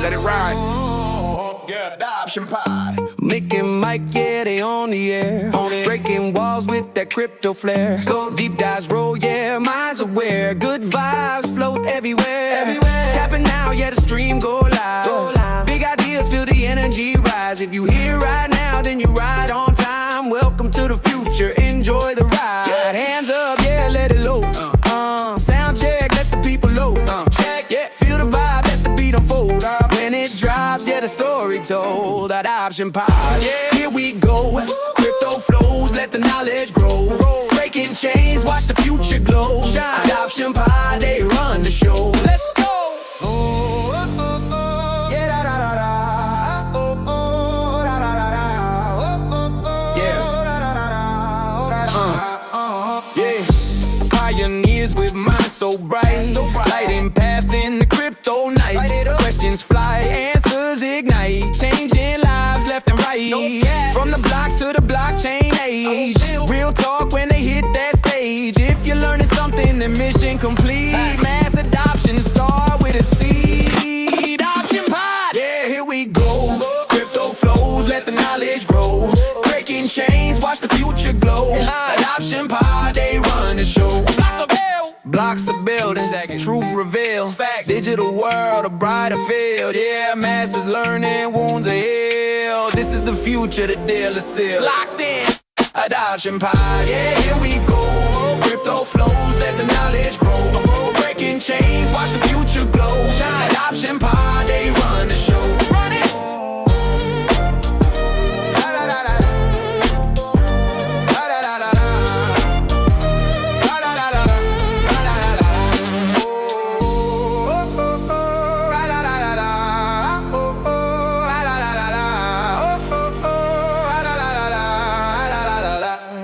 let it ride. Yeah, adoption pod. Mick and Mike, yeah, they on the air. Breaking walls with that crypto flair. Deep dives roll, yeah, minds aware. Good vibes float everywhere. Tapping now, yeah, the stream go live. Big ideas, feel the energy rise. If you here right now, then you ride on time. Welcome to the future, enjoy the ride. Hands up, yeah, let it load. Sound check, let the people load. Check, yeah, feel the vibe, let the beat unfold. When it drops, yeah, the story told. Adoption pod, yeah, here we go. Crypto flows, let the knowledge grow. Breaking chains, watch the future glow. Adoption pod, they run the show. Let's go. Yeah, da da da da. Da da da da. Yeah, da da da da. Yeah, pioneers with minds so bright, lighting paths in the crypto night. Questions fly, answers ignite, changing lives left and right. From the blocks to the blockchain age, real talk when they hit that stage. If you're learning something, then mission complete. Mass adoption, start with a seed. Adoption pod, yeah, here we go. Crypto flows, let the knowledge grow. Breaking chains, watch the future glow. Adoption pod, they run the show. Blocks are building, truth revealed. Digital world, a brighter field. Yeah, masses learning, wounds are healed. This is the future, the deal is sealed. Locked in, adoption pod. Yeah, here we go. Crypto flows, let the knowledge grow. Breaking chains, watch the future glow. Adoption pod, they run the show. Run it.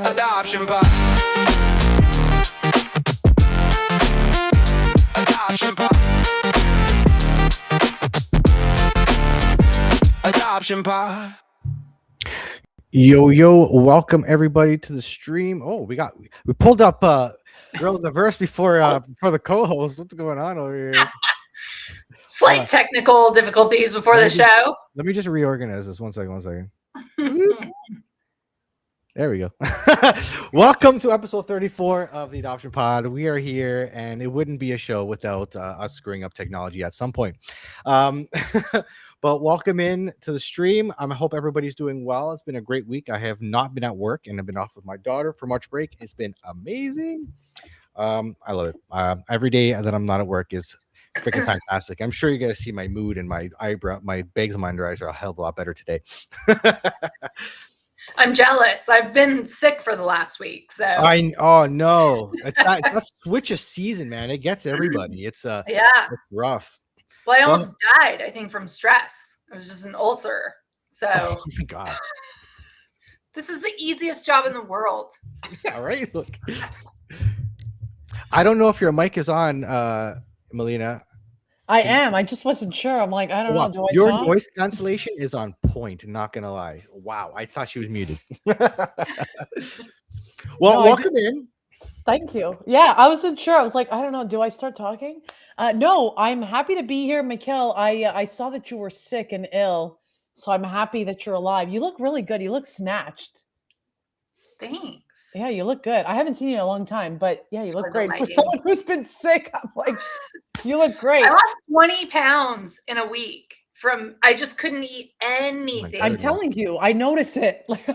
Adoption pod. Adoption pod. Adoption pod. Yo, welcome everybody to the stream. Oh, we pulled up girls the verse before the co-host. What's going on over here? Slight technical difficulties before the show. Let me just reorganize this. One second. There we go. Welcome to episode 34 of the Adoption Pod. We are here, and it wouldn't be a show without us screwing up technology at some point. But welcome in to the stream. I hope everybody's doing well. It's been a great week. I have not been at work, and I've been off with my daughter for March break. It's been amazing. I love it. Every day that I'm not at work is freaking fantastic. I'm sure you guys see my mood and my eyebrow, my bags on my under eyes are a hell of a lot better today. I'm jealous. I've been sick for the last week, so oh no, that's switch a season, man. It gets everybody. It's it's rough. Well, I almost died, I think, from stress. It was just an ulcer. So oh my god, this is the easiest job in the world. All right, look. I don't know if your mic is on, Melina. I am. I just wasn't sure. I'm like, I don't know. Do I Your talk? voice cancellation is on point. Not gonna lie. Wow, I thought she was muted. Well, welcome in. Thank you. Yeah, I wasn't sure. I was like, I don't know. Do I start talking? No, I'm happy to be here, Mikkel. I saw that you were sick and ill, so I'm happy that you're alive. You look really good. You look snatched. Thanks. Yeah, you look good. I haven't seen you in a long time, but yeah, you look great. For someone who's been sick, I'm like, you look great. I lost 20 pounds in a week. I just couldn't eat anything. I'm telling you, I notice it. Like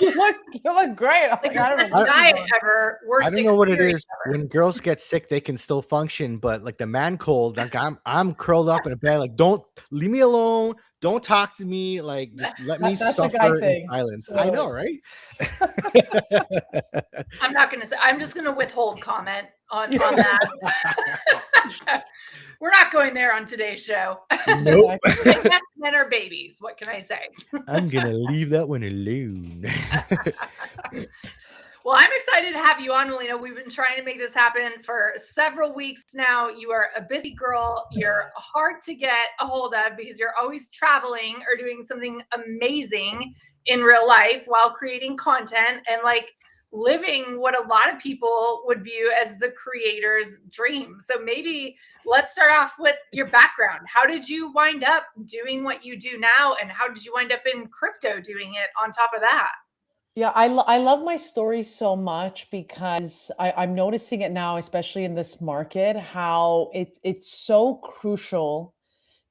you look great. I'm like, I don't know. Diet ever. I don't know what it is. Ever. When girls get sick, they can still function, but like the man cold, like I'm curled up in a bed, like don't leave me alone. Don't talk to me. Like just let me suffer in silence. I know, right? I'm not gonna say. I'm just gonna withhold comment on that. We're not going there on today's show. Nope. Men are babies. What can I say? I'm gonna leave that one alone. Well, I'm excited to have you on, Melina. We've been trying to make this happen for several weeks now. You are a busy girl. You're hard to get a hold of because you're always traveling or doing something amazing in real life while creating content. And like living what a lot of people would view as the creator's dream. So maybe let's start off with your background. How did you wind up doing what you do now? And how did you wind up in crypto doing it on top of that? Yeah, I love my stories so much because I'm noticing it now, especially in this market, how it's so crucial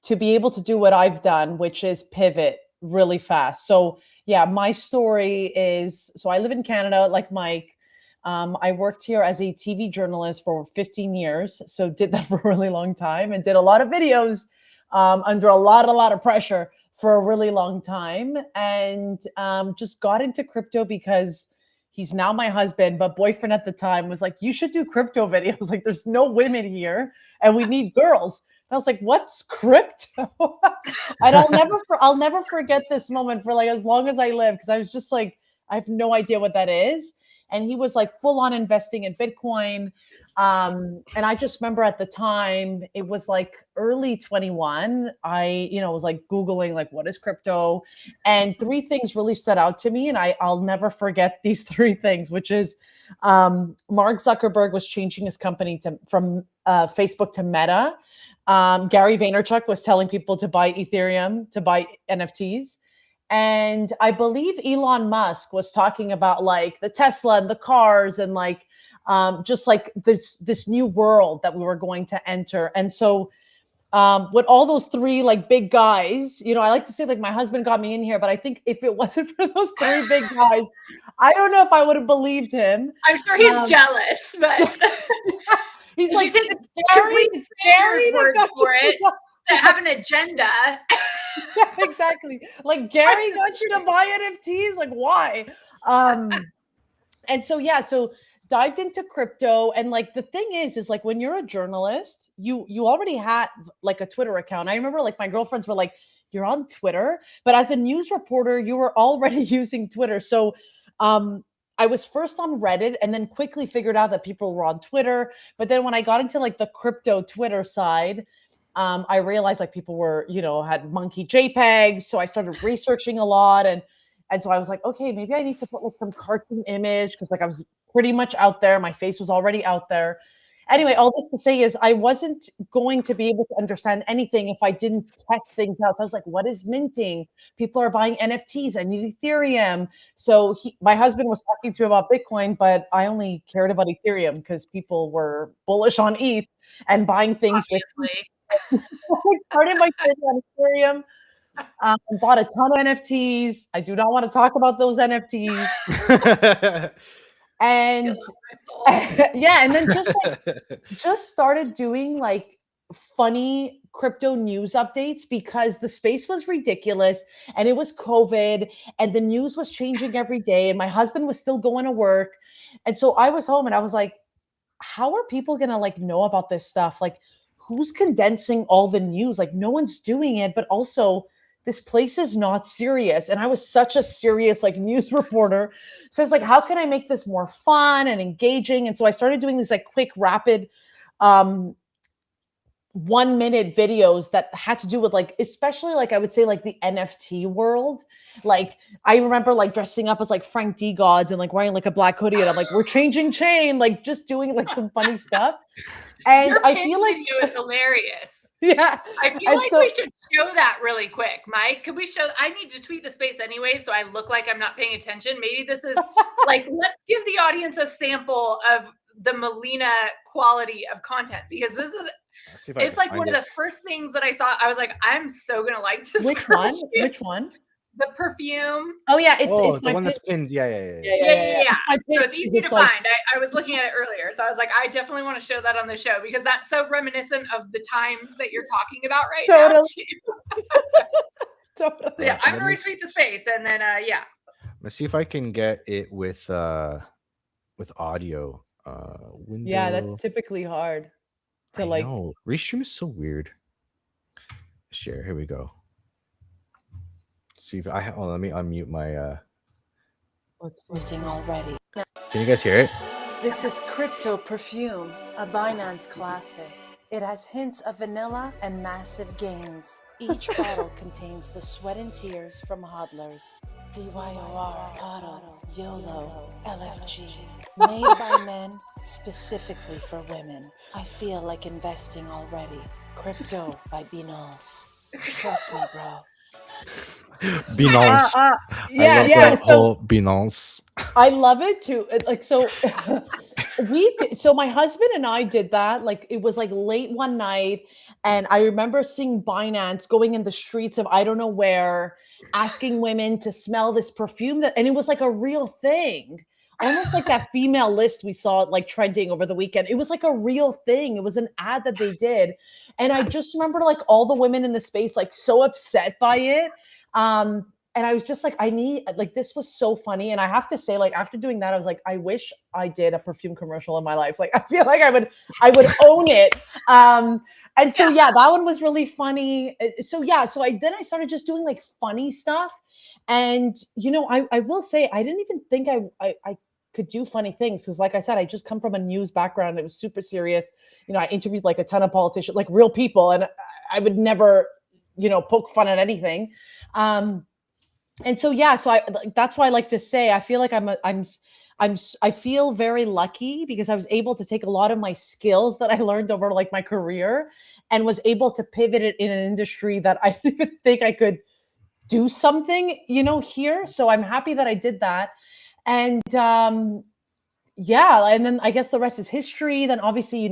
to be able to do what I've done, which is pivot really fast. So yeah, my story is, so I live in Canada, like Mike. I worked here as a TV journalist for 15 years, so did that for a really long time, and did a lot of videos under a lot of pressure for a really long time, and just got into crypto because he's now my husband, but boyfriend at the time was like, "You should do crypto videos. Like, there's no women here, and we need girls." And I was like, "What's crypto?" And I'll never forget this moment for like as long as I live, because I was just like, I have no idea what that is. And he was like full on investing in Bitcoin. And I just remember at the time, it was like early 21. I, was like Googling like, what is crypto? And three things really stood out to me. And I'll never forget these three things, which is Mark Zuckerberg was changing his company from Facebook to Meta. Gary Vaynerchuk was telling people to buy Ethereum, to buy NFTs. And I believe Elon Musk was talking about like the Tesla and the cars and like just like this new world that we were going to enter. And so with all those three like big guys, I like to say like my husband got me in here, but I think if it wasn't for those three big guys, I don't know if I would have believed him. I'm sure he's jealous, but he's like, it's Gary's word for it to have an agenda. Yeah, exactly. Like Gary got you to buy NFTs. Like why? And so yeah, so dived into crypto, and like the thing is like when you're a journalist, you already had like a Twitter account. I remember like my girlfriends were like, "You're on Twitter," but as a news reporter, you were already using Twitter. So I was first on Reddit and then quickly figured out that people were on Twitter. But then when I got into like the crypto Twitter side, I realized like people were, had monkey JPEGs. So I started researching a lot. And so I was like, okay, maybe I need to put like some cartoon image, because like I was pretty much out there. My face was already out there. Anyway, all this to say is I wasn't going to be able to understand anything if I didn't test things out. So I was like, what is minting? People are buying NFTs. I need Ethereum. So my husband was talking to me about Bitcoin, but I only cared about Ethereum because people were bullish on ETH and buying things. Obviously. I started my career on Ethereum. Bought a ton of NFTs. I do not want to talk about those NFTs. And yeah, and then just started doing like funny crypto news updates because the space was ridiculous and it was COVID and the news was changing every day and my husband was still going to work. And so I was home and I was like, how are people gonna like know about this stuff? Like, who's condensing all the news? Like, no one's doing it, but also this place is not serious. And I was such a serious like news reporter. So it's like, how can I make this more fun and engaging? And so I started doing these like quick, rapid 1-minute videos that had to do with like, especially like I would say like the NFT world. Like I remember like dressing up as like Frank D Gods and like wearing like a black hoodie and I'm like, we're changing chain, like just doing like some funny stuff. And your I feel like video is hilarious. Yeah. I feel like we should show that really quick. Mike, could we show? I need to tweet the space anyway, so I look like I'm not paying attention. Maybe this is like, let's give the audience a sample of the Melina quality of content, because this is, it's like one of the first things that I saw. I was like, I'm so going to like this. Which one? Which one? The perfume. Oh yeah, it's the my one that's pinned. Yeah. It was easy to find. I was looking at it earlier, so I was like, I definitely want to show that on the show because that's so reminiscent of the times that you're talking about right now. Totally. So yeah, I'm gonna retweet the space and then Let's see if I can get it with audio. Window. Yeah, that's typically hard to like. No, Restream is so weird. Share. Here we go. See if I let me unmute my Listing already. Can you guys hear it? This is Crypto Perfume, a Binance classic. It has hints of vanilla and massive gains. Each bottle contains the sweat and tears from hodlers. DYOR, Auto, YOLO, LFG. Made by men, specifically for women. I feel like investing already. Crypto by Binance. Trust me, bro. Binance. I Yeah, love yeah. the whole Binance. I love it too. Like so so my husband and I did that. Like it was like late one night and I remember seeing Binance going in the streets of I don't know where asking women to smell this perfume that and it was like a real thing. Almost like that female list we saw like trending over the weekend. It was like a real thing. It was an ad that they did. And I just remember like all the women in the space like so upset by it. And I was just like, I need like this was so funny. And I have to say, like after doing that, I was like, I wish I did a perfume commercial in my life. Like I feel like I would own it. And so yeah, that one was really funny. So yeah, so I started just doing like funny stuff. And I will say I didn't even think I could do funny things because like I said, I just come from a news background. It was super serious. I interviewed like a ton of politicians, like real people, and I would never, poke fun at anything. And so yeah, so that's why I like to say I feel like I feel very lucky because I was able to take a lot of my skills that I learned over like my career and was able to pivot it in an industry that I didn't even think I could do something, here. So I'm happy that I did that. And yeah, and then I guess the rest is history. Then obviously,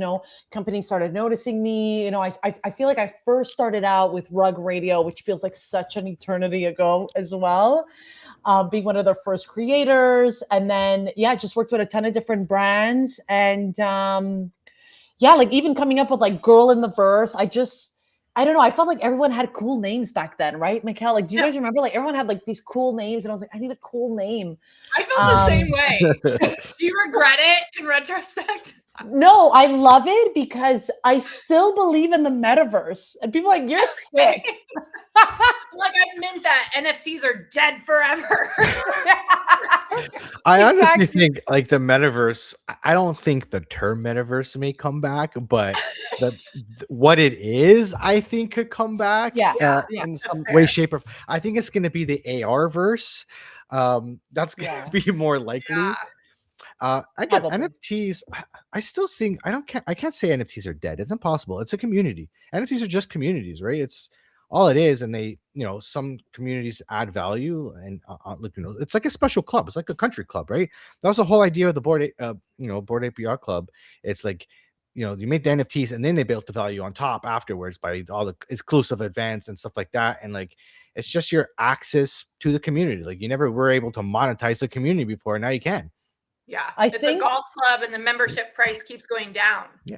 companies started noticing me. I feel like I first started out with Rug Radio, which feels like such an eternity ago as well, being one of their first creators. And then yeah, just worked with a ton of different brands. And yeah, like even coming up with like Girl in the Verse. I don't know. I felt like everyone had cool names back then, right, Mikhail? Like, do you guys remember? Like, everyone had like these cool names, and I was like, I need a cool name. I felt the same way. Do you regret it in retrospect? No, I love it because I still believe in the metaverse. And people are like, you're sick. Like I meant that NFTs are dead forever. I honestly think like the metaverse, I don't think the term metaverse may come back, but what it is, I think could come back in some way, shape, or I think it's going to be the AR verse. That's going to be more likely. Again, Probably. NFTs, I still think I can't say NFTs are dead. It's impossible. It's a community. NFTs are just communities, right? It's all it is, and they, some communities add value, and look, it's like a special club. It's like a country club, right? That was the whole idea of the Board APR Club. It's like, you make the NFTs, and then they built the value on top afterwards by all the exclusive events and stuff like that, and like it's just your access to the community. Like you never were able to monetize the community before, now you can. Yeah, I it's think a golf club, and the membership price keeps going down. Yeah.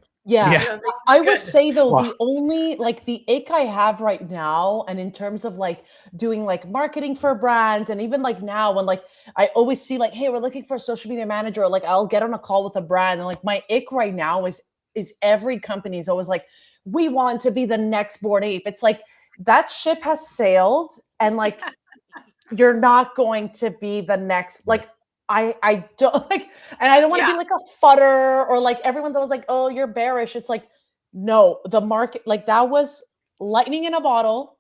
I would say though, the only like the ick I have right now, and in terms of like doing like marketing for brands, and even like now when like I always see like, hey, we're looking for a social media manager, or like I'll get on a call with a brand, and like my ick right now is every company is always like, we want to be the next Bored Ape. It's like that ship has sailed, and like you're not going to be the next like. I don't like, and I don't want to be like a fudder or like everyone's always like, oh, you're bearish. It's like, no, the market, like that was lightning in a bottle.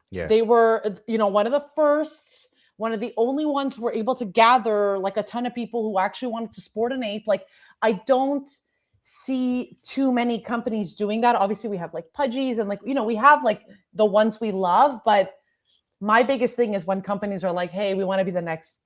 Yeah. They were, one of the firsts, one of the only ones who were able to gather like a ton of people who actually wanted to sport an ape. Like, I don't see too many companies doing that. Obviously, we have like Pudgies and like, we have like the ones we love, but my biggest thing is when companies are like, hey, we want to be the next,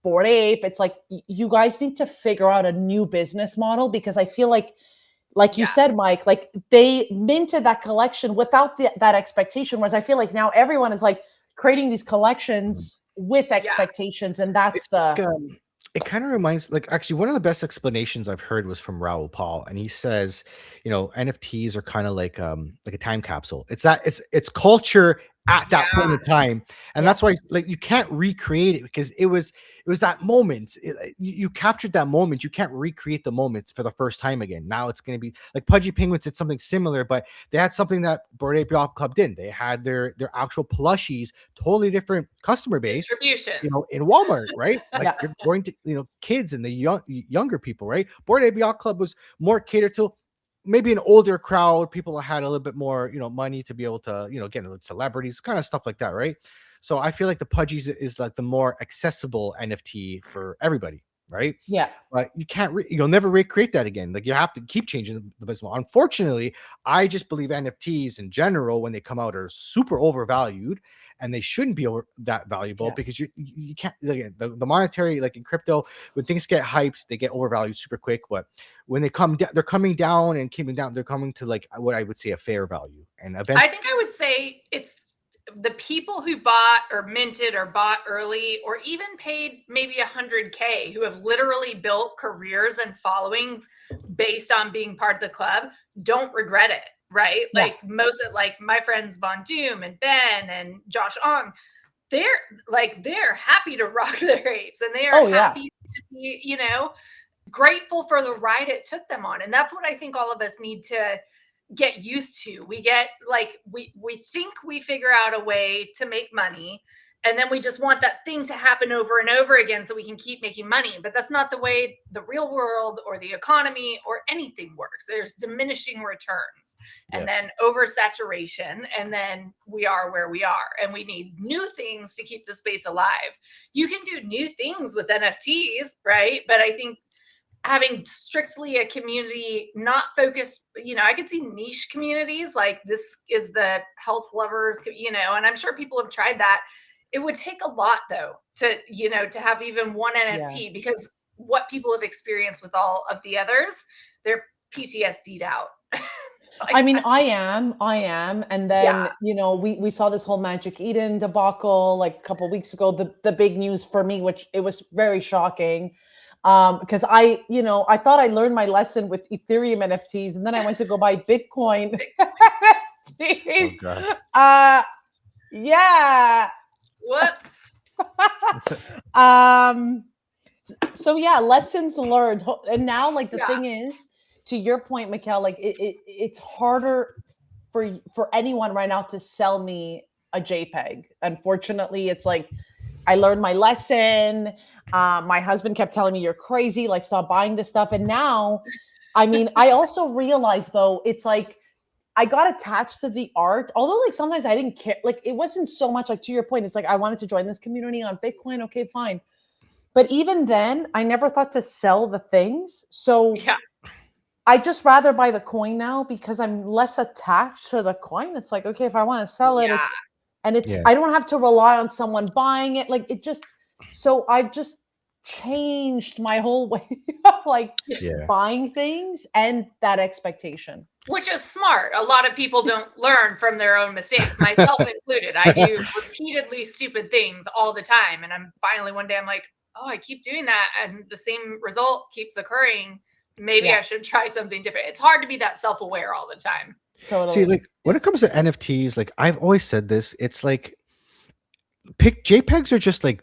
Bored Ape. It's like you guys need to figure out a new business model, because I feel like you said, Mike, like they minted that collection without that expectation. Whereas I feel like now everyone is like creating these collections with expectations, and that's it kind of reminds, like, actually one of the best explanations I've heard was from Raoul Paul, and he says, NFTs are kind of like a time capsule. It's culture at that point in time, and that's why like you can't recreate it, because it was that moment. You captured that moment. You can't recreate the moments for the first time again. Now it's going to be like Pudgy Penguins did something similar, but they had something that Bored Ape Yacht Club didn't. They had their actual plushies, totally different customer base Distribution, in Walmart, right? Like you're going to kids and the younger people, right? Bored Ape Yacht Club was more catered to maybe an older crowd, people that had a little bit more, money to be able to, get celebrities, kind of stuff like that, right? So I feel like the Pudgies is like the more accessible NFT for everybody, right? Yeah. But you can't, you'll never recreate that again. Like you have to keep changing the business model. Unfortunately, I just believe NFTs in general, when they come out, are super overvalued, and they shouldn't be that valuable because you can't, again, the monetary, like in crypto, when things get hyped, they get overvalued super quick. But when they come down, they're coming down and coming down. They're coming to like what I would say a fair value. And eventually, I think I would say it's the people who bought or minted or bought early or even paid maybe 100K who have literally built careers and followings based on being part of the club don't regret it, right? Yeah. Like most of like my friends Von Doom and Ben and Josh Ong, they're happy to rock their apes and they are happy to be, you know, grateful for the ride it took them on. And that's what I think all of us need to get used to. We get like we think we figure out a way to make money, and then we just want that thing to happen over and over again so we can keep making money. But that's not the way the real world or the economy or anything works. There's diminishing returns and then oversaturation, and then we are where we are, and we need new things to keep the space alive. You can do new things with NFTs, right? But I think having strictly a community not focused, you know, I could see niche communities like this is the health lovers, you know, and I'm sure people have tried that. It would take a lot though to, you know, to have even one NFT because what people have experienced with all of the others, they're PTSD'd out. Like, I mean, I am. And then, you know, we saw this whole Magic Eden debacle like a couple of weeks ago, the big news for me, which it was very shocking. Because I thought I learned my lesson with Ethereum NFTs, and then I went to go buy Bitcoin NFTs. Oh, God. Yeah. Whoops. So yeah, lessons learned. And now, like the thing is, to your point, Mikkel, like it's harder for anyone right now to sell me a JPEG. Unfortunately, it's like I learned my lesson. My husband kept telling me, you're crazy, like stop buying this stuff. And now, I mean, I also realized though, it's like, I got attached to the art, although like sometimes I didn't care. Like it wasn't so much like to your point. It's like, I wanted to join this community on Bitcoin. Okay, fine. But even then I never thought to sell the things. So I just rather buy the coin now because I'm less attached to the coin. It's like, okay, if I want to sell it, I don't have to rely on someone buying it. Like it just, so I've just changed my whole way of like buying things and that expectation. Which is smart. A lot of people don't learn from their own mistakes, myself included. I do repeatedly stupid things all the time. And I'm finally one day I'm like, oh, I keep doing that. And the same result keeps occurring. Maybe I should try something different. It's hard to be that self-aware all the time. Totally. See, like when it comes to NFTs, like I've always said this, it's like JPEGs are just like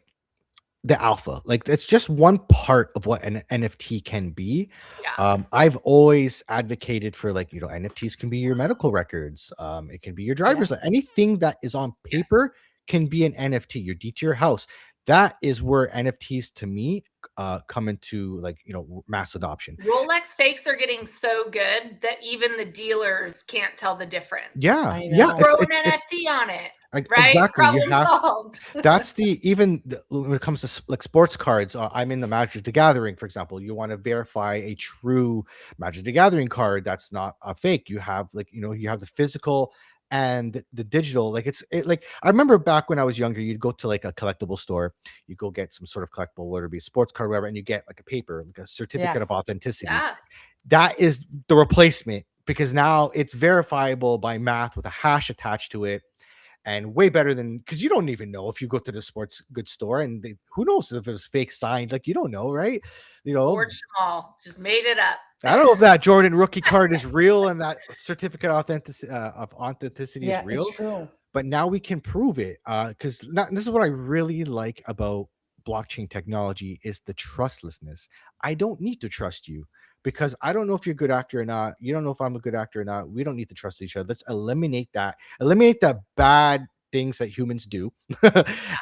the alpha. Like it's just one part of what an NFT can be. I've always advocated for like, you know, NFTs can be your medical records. It can be your driver's license. Anything that is on paper can be an NFT. Your deed to your house. That is where NFTs to me come into like, you know, mass adoption. Rolex fakes are getting so good that even the dealers can't tell the difference. Yeah. Throw an NFT on it. Right? Exactly. Problem solved. That's when it comes to like sports cards. I'm in the Magic the Gathering, for example. You want to verify a true Magic the Gathering card that's not a fake. You have like, you know, you have the physical and the digital. Like like I remember back when I was younger, you'd go to like a collectible store, you go get some sort of collectible, whether it be a sports card, whatever, and you get like a paper, like a certificate of authenticity. That is the replacement because now it's verifiable by math with a hash attached to it. And way better than, because you don't even know if you go to the sports goods store and who knows if it was fake signed, like you don't know, right? You know, George Small just made it up. I don't know if that Jordan rookie card is real and that certificate of authenticity is real, it's true. But now we can prove it because this is what I really like about blockchain technology is the trustlessness. I don't need to trust you because I don't know if you're a good actor or not. You don't know if I'm a good actor or not. We don't need to trust each other. Let's eliminate the bad things that humans do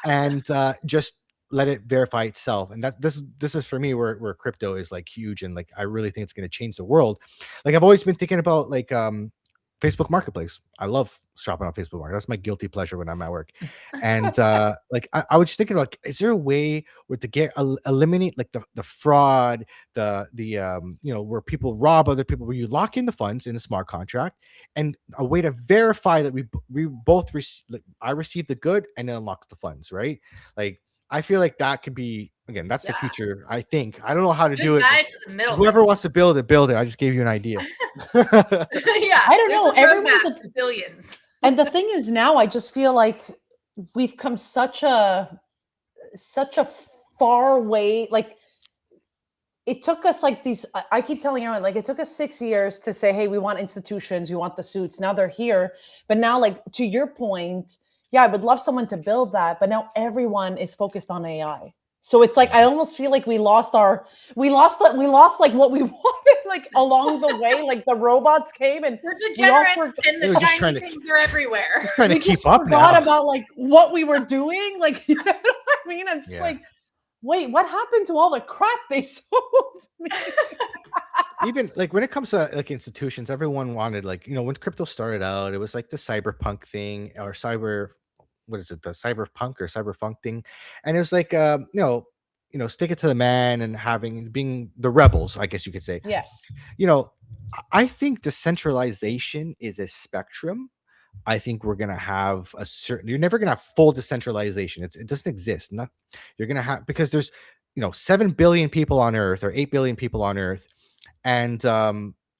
and just let it verify itself. And this is for me where crypto is like huge and like I really think it's going to change the world. Like I've always been thinking about like Facebook Marketplace. I love shopping on Facebook Market. That's my guilty pleasure when I'm at work. And like I was just thinking, like, is there a way where to get eliminate like the fraud, the where people rob other people, where you lock in the funds in a smart contract, and a way to verify that we both like, I received the good and it unlocks the funds, right? Like I feel like that could be, again, that's the Yeah. future. I think I don't know how to do it. Goodbye to the So middleman. whoever wants to build it, build it. I just gave you an idea. Yeah, I don't there's know. a Everyone's roadmap to billions. And the thing is, now I just feel like we've come such a far way. Like it took us like these. I keep telling everyone, like it took us 6 years to say, hey, we want institutions, we want the suits. Now they're here, but now, like to your point, yeah, I would love someone to build that, but now everyone is focused on AI. So it's like I almost feel like we lost like what we wanted, like along the way. Like the robots came and We're we all degenerates, and we were the just trying shiny to- things are everywhere. Trying to we keep just up forgot now. about like what we were doing. Like, you know what I mean? I'm just Yeah. like, wait, what happened to all the crap they sold me? Even like when it comes to like institutions, everyone wanted, like, when crypto started out, it was like the cyberpunk thing, or what is it, the cyberpunk or cyberfunk thing, and it was like stick it to the man and being the rebels, I guess you could say. Yeah. I think decentralization is a spectrum. I think we're gonna have you're never gonna have full decentralization. It doesn't exist. You're gonna have, because there's 7 billion people on Earth, or 8 billion people on Earth, and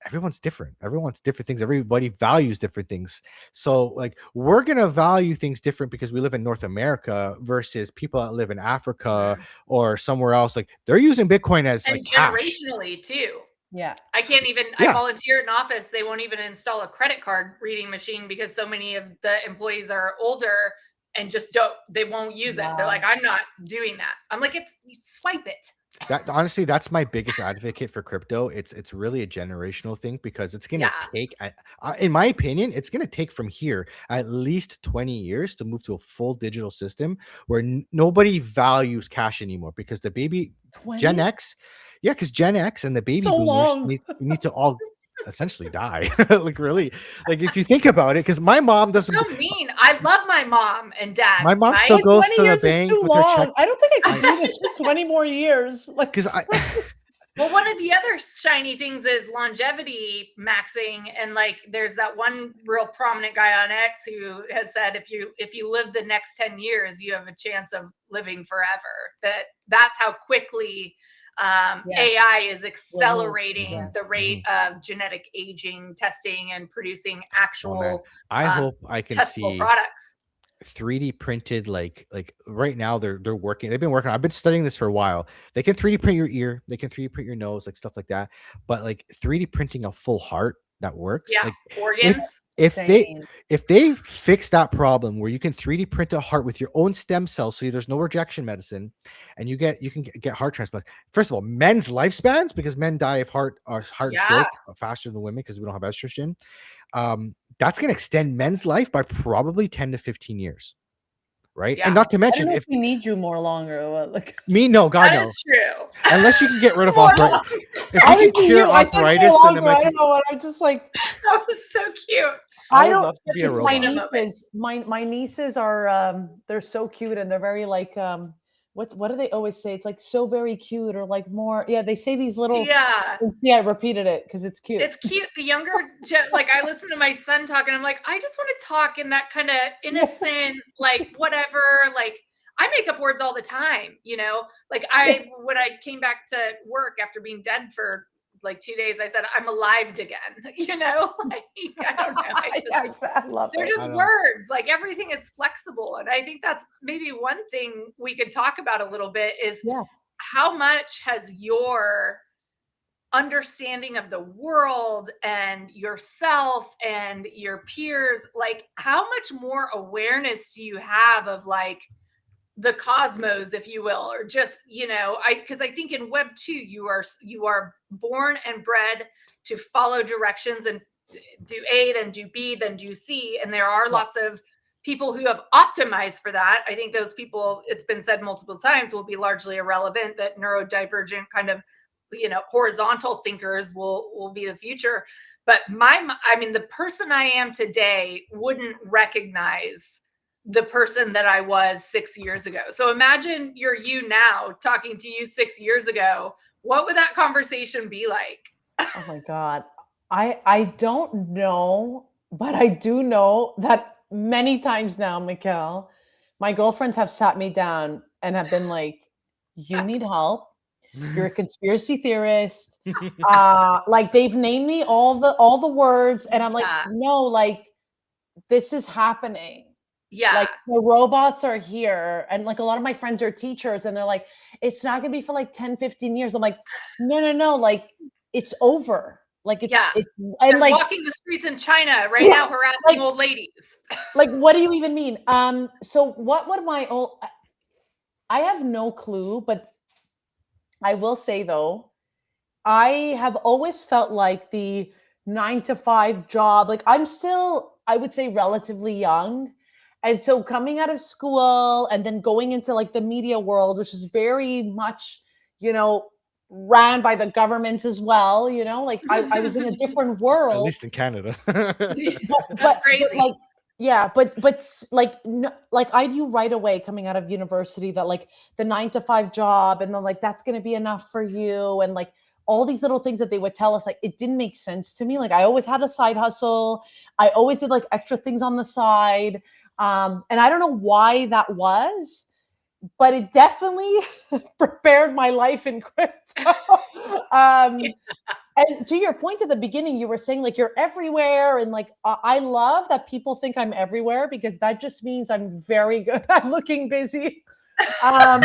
everyone's different. Everyone's different things. Everybody values different things. So like we're gonna value things different because we live in North America versus people that live in Africa or somewhere else. Like they're using Bitcoin as And like cash. generationally too. Yeah. I can't even, Yeah. I volunteer at an office. They won't even install a credit card reading machine because so many of the employees are older and just they won't use it. They're Wow. like, I'm not doing that. I'm like, you swipe it. That honestly, that's my biggest advocate for crypto. It's really a generational thing, because it's gonna take, in my opinion, it's gonna take from here at least 20 years to move to a full digital system where nobody values cash anymore, because the baby 20? Gen X, yeah, because Gen X and the baby So boomers long. need to all essentially die. Like really, like if you think about it, because my mom doesn't. So mean. I love my mom and dad. My mom right? still goes 20 to the years is bank too with her check. long. I don't think I could do this for 20 more years. Like, Because Well, one of the other shiny things is longevity maxing, and like there's that one real prominent guy on X who has said if you live the next 10 years, you have a chance of living forever. That's how quickly AI is accelerating the rate of genetic aging, testing, and producing actual I hope I can testable see products. 3D printed, like right now they've been working. I've been studying this for a while. They can 3D print your ear, they can 3D print your nose, like stuff like that. But like 3D printing a full heart that works. Yeah, Like organs. if they fix that problem where you can 3D print a heart with your own stem cells, so there's no rejection medicine, and you can get heart transplant. First of all, men's lifespans, because men die of heart stroke faster than women because we don't have estrogen. That's going to extend men's life by probably 10 to 15 years. Right. Yeah. And not to I mention, don't know if we need you more longer. Or what, like, no, God, That no. is true. Unless you can get rid of arthritis. If you I can cure I said more arthritis, then longer, it might I be. don't know what. I'm just like, That was so cute. I I would don't. love to be a It's my robot. nieces. My nieces are they're so cute, and they're very like what do they always say? It's like so very cute, or like more. Yeah, they say these little. Yeah. Yeah, I repeated it because it's cute. It's cute. The younger like I listen to my son talk and I'm like, I just want to talk in that kind of innocent, like whatever, like I make up words all the time, like when I came back to work after being dead for like 2 days, I said, I'm alive again, like, I don't know. I love They're it. just words, like everything is flexible. And I think that's maybe one thing we could talk about a little bit is how much has your understanding of the world and yourself and your peers, like how much more awareness do you have of like the cosmos, if you will, or just, because I think in Web 2, you are born and bred to follow directions and do A, then do B, then do C. And there are lots of people who have optimized for that. I think those people, it's been said multiple times, will be largely irrelevant, that neurodivergent kind of horizontal thinkers will be the future. But the person I am today wouldn't recognize the person that I was 6 years ago. So imagine you're you now talking to you 6 years ago. What would that conversation be like? Oh my God. I don't know, but I do know that many times now, Mikkel, my girlfriends have sat me down and have been like, you need help. You're a conspiracy theorist. Like they've named me all the words, and I'm like, Yeah. no, like this is happening. Yeah. Like the robots are here. And like a lot of my friends are teachers, and they're like, it's not gonna be for like 10, 15 years. I'm like, no, like it's over. Like it's Yeah. it's They're and like walking the streets in China right now harassing old ladies. like what do you even mean? So what would my old I have no clue, but I will say though, I have always felt like the 9 to 5 job, like I'm still, I would say, relatively young. And so coming out of school and then going into like the media world, which is very much, you know, ran by the government as well, like I was in a different At world. least in Canada. That's crazy. Like, yeah, but like, no, like I knew right away coming out of university that like the 9 to 5 job and then like that's going to be enough for you. And like all these little things that they would tell us, like it didn't make sense to me. Like I always had a side hustle. I always did like extra things on the side. And I don't know why that was, but it definitely prepared my life in crypto. And to your point at the beginning, you were saying like you're everywhere, and like I love that people think I'm everywhere because that just means I'm very good at looking busy. Um,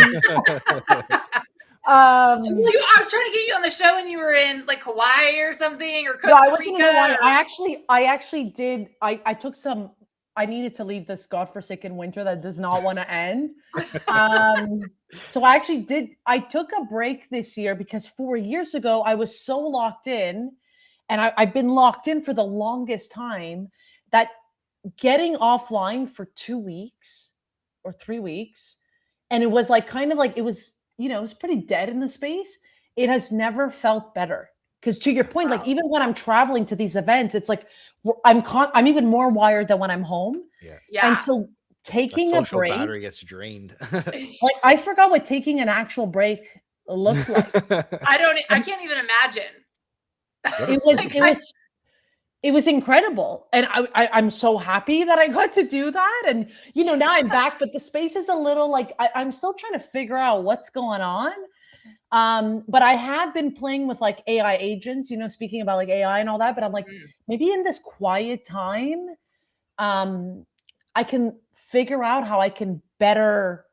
I was trying to get you on the show and you were in like Hawaii or something, or Costa no, I wasn't Rica. in Hawaii. I actually did. I took some. I needed to leave this godforsaken winter that does not want to end. So I actually did. I took a break this year because 4 years ago I was so locked in, and I've been locked in for the longest time that getting offline for 2 weeks or 3 weeks, and it was like kind of like it was, it was pretty dead in the space. It has never felt better. Because to your point, like even when I'm traveling to these events, it's like I'm even more wired than when I'm home. Yeah. And so taking a social break, battery gets drained. like I forgot what taking an actual break looked like. I can't even imagine. It was incredible, and I'm so happy that I got to do that. And now I'm back, but the space is a little like I'm still trying to figure out what's going on. But I have been playing with like AI agents, speaking about like AI and all that. But I'm like, maybe in this quiet time, I can figure out how I can better,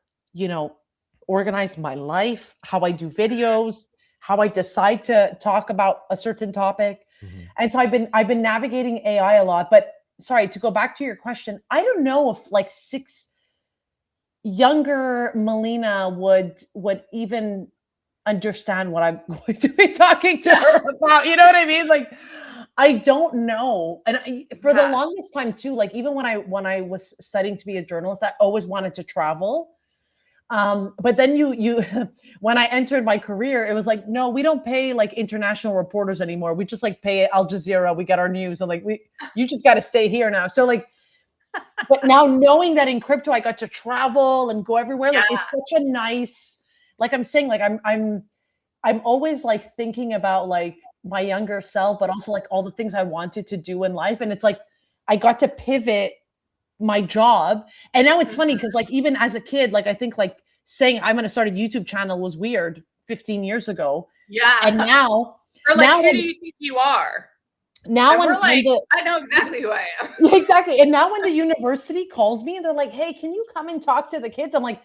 organize my life, how I do videos, how I decide to talk about a certain topic. And so I've been navigating AI a lot. But sorry, to go back to your question, I don't know if like younger Melina would even understand what I'm going to be talking to her about. You know what I mean? Like, I don't know. And for the longest time too, like even when I was studying to be a journalist, I always wanted to travel. But then you when I entered my career, it was like, no, we don't pay like international reporters anymore. We just like pay Al Jazeera. We get our news, and like you just got to stay here now. So like, but now knowing that in crypto I got to travel and go everywhere, like it's such a nice, like I'm saying, like I'm always like thinking about like my younger self, but also like all the things I wanted to do in life. And it's like I got to pivot my job. And now it's funny because like even as a kid, like I think like saying I'm going to start a YouTube channel was weird 15 years ago. Yeah. And now, or like, who do you think you are? Now we're like, I know exactly who I am. Exactly. And now when the university calls me and they're like, hey, can you come and talk to the kids? I'm like,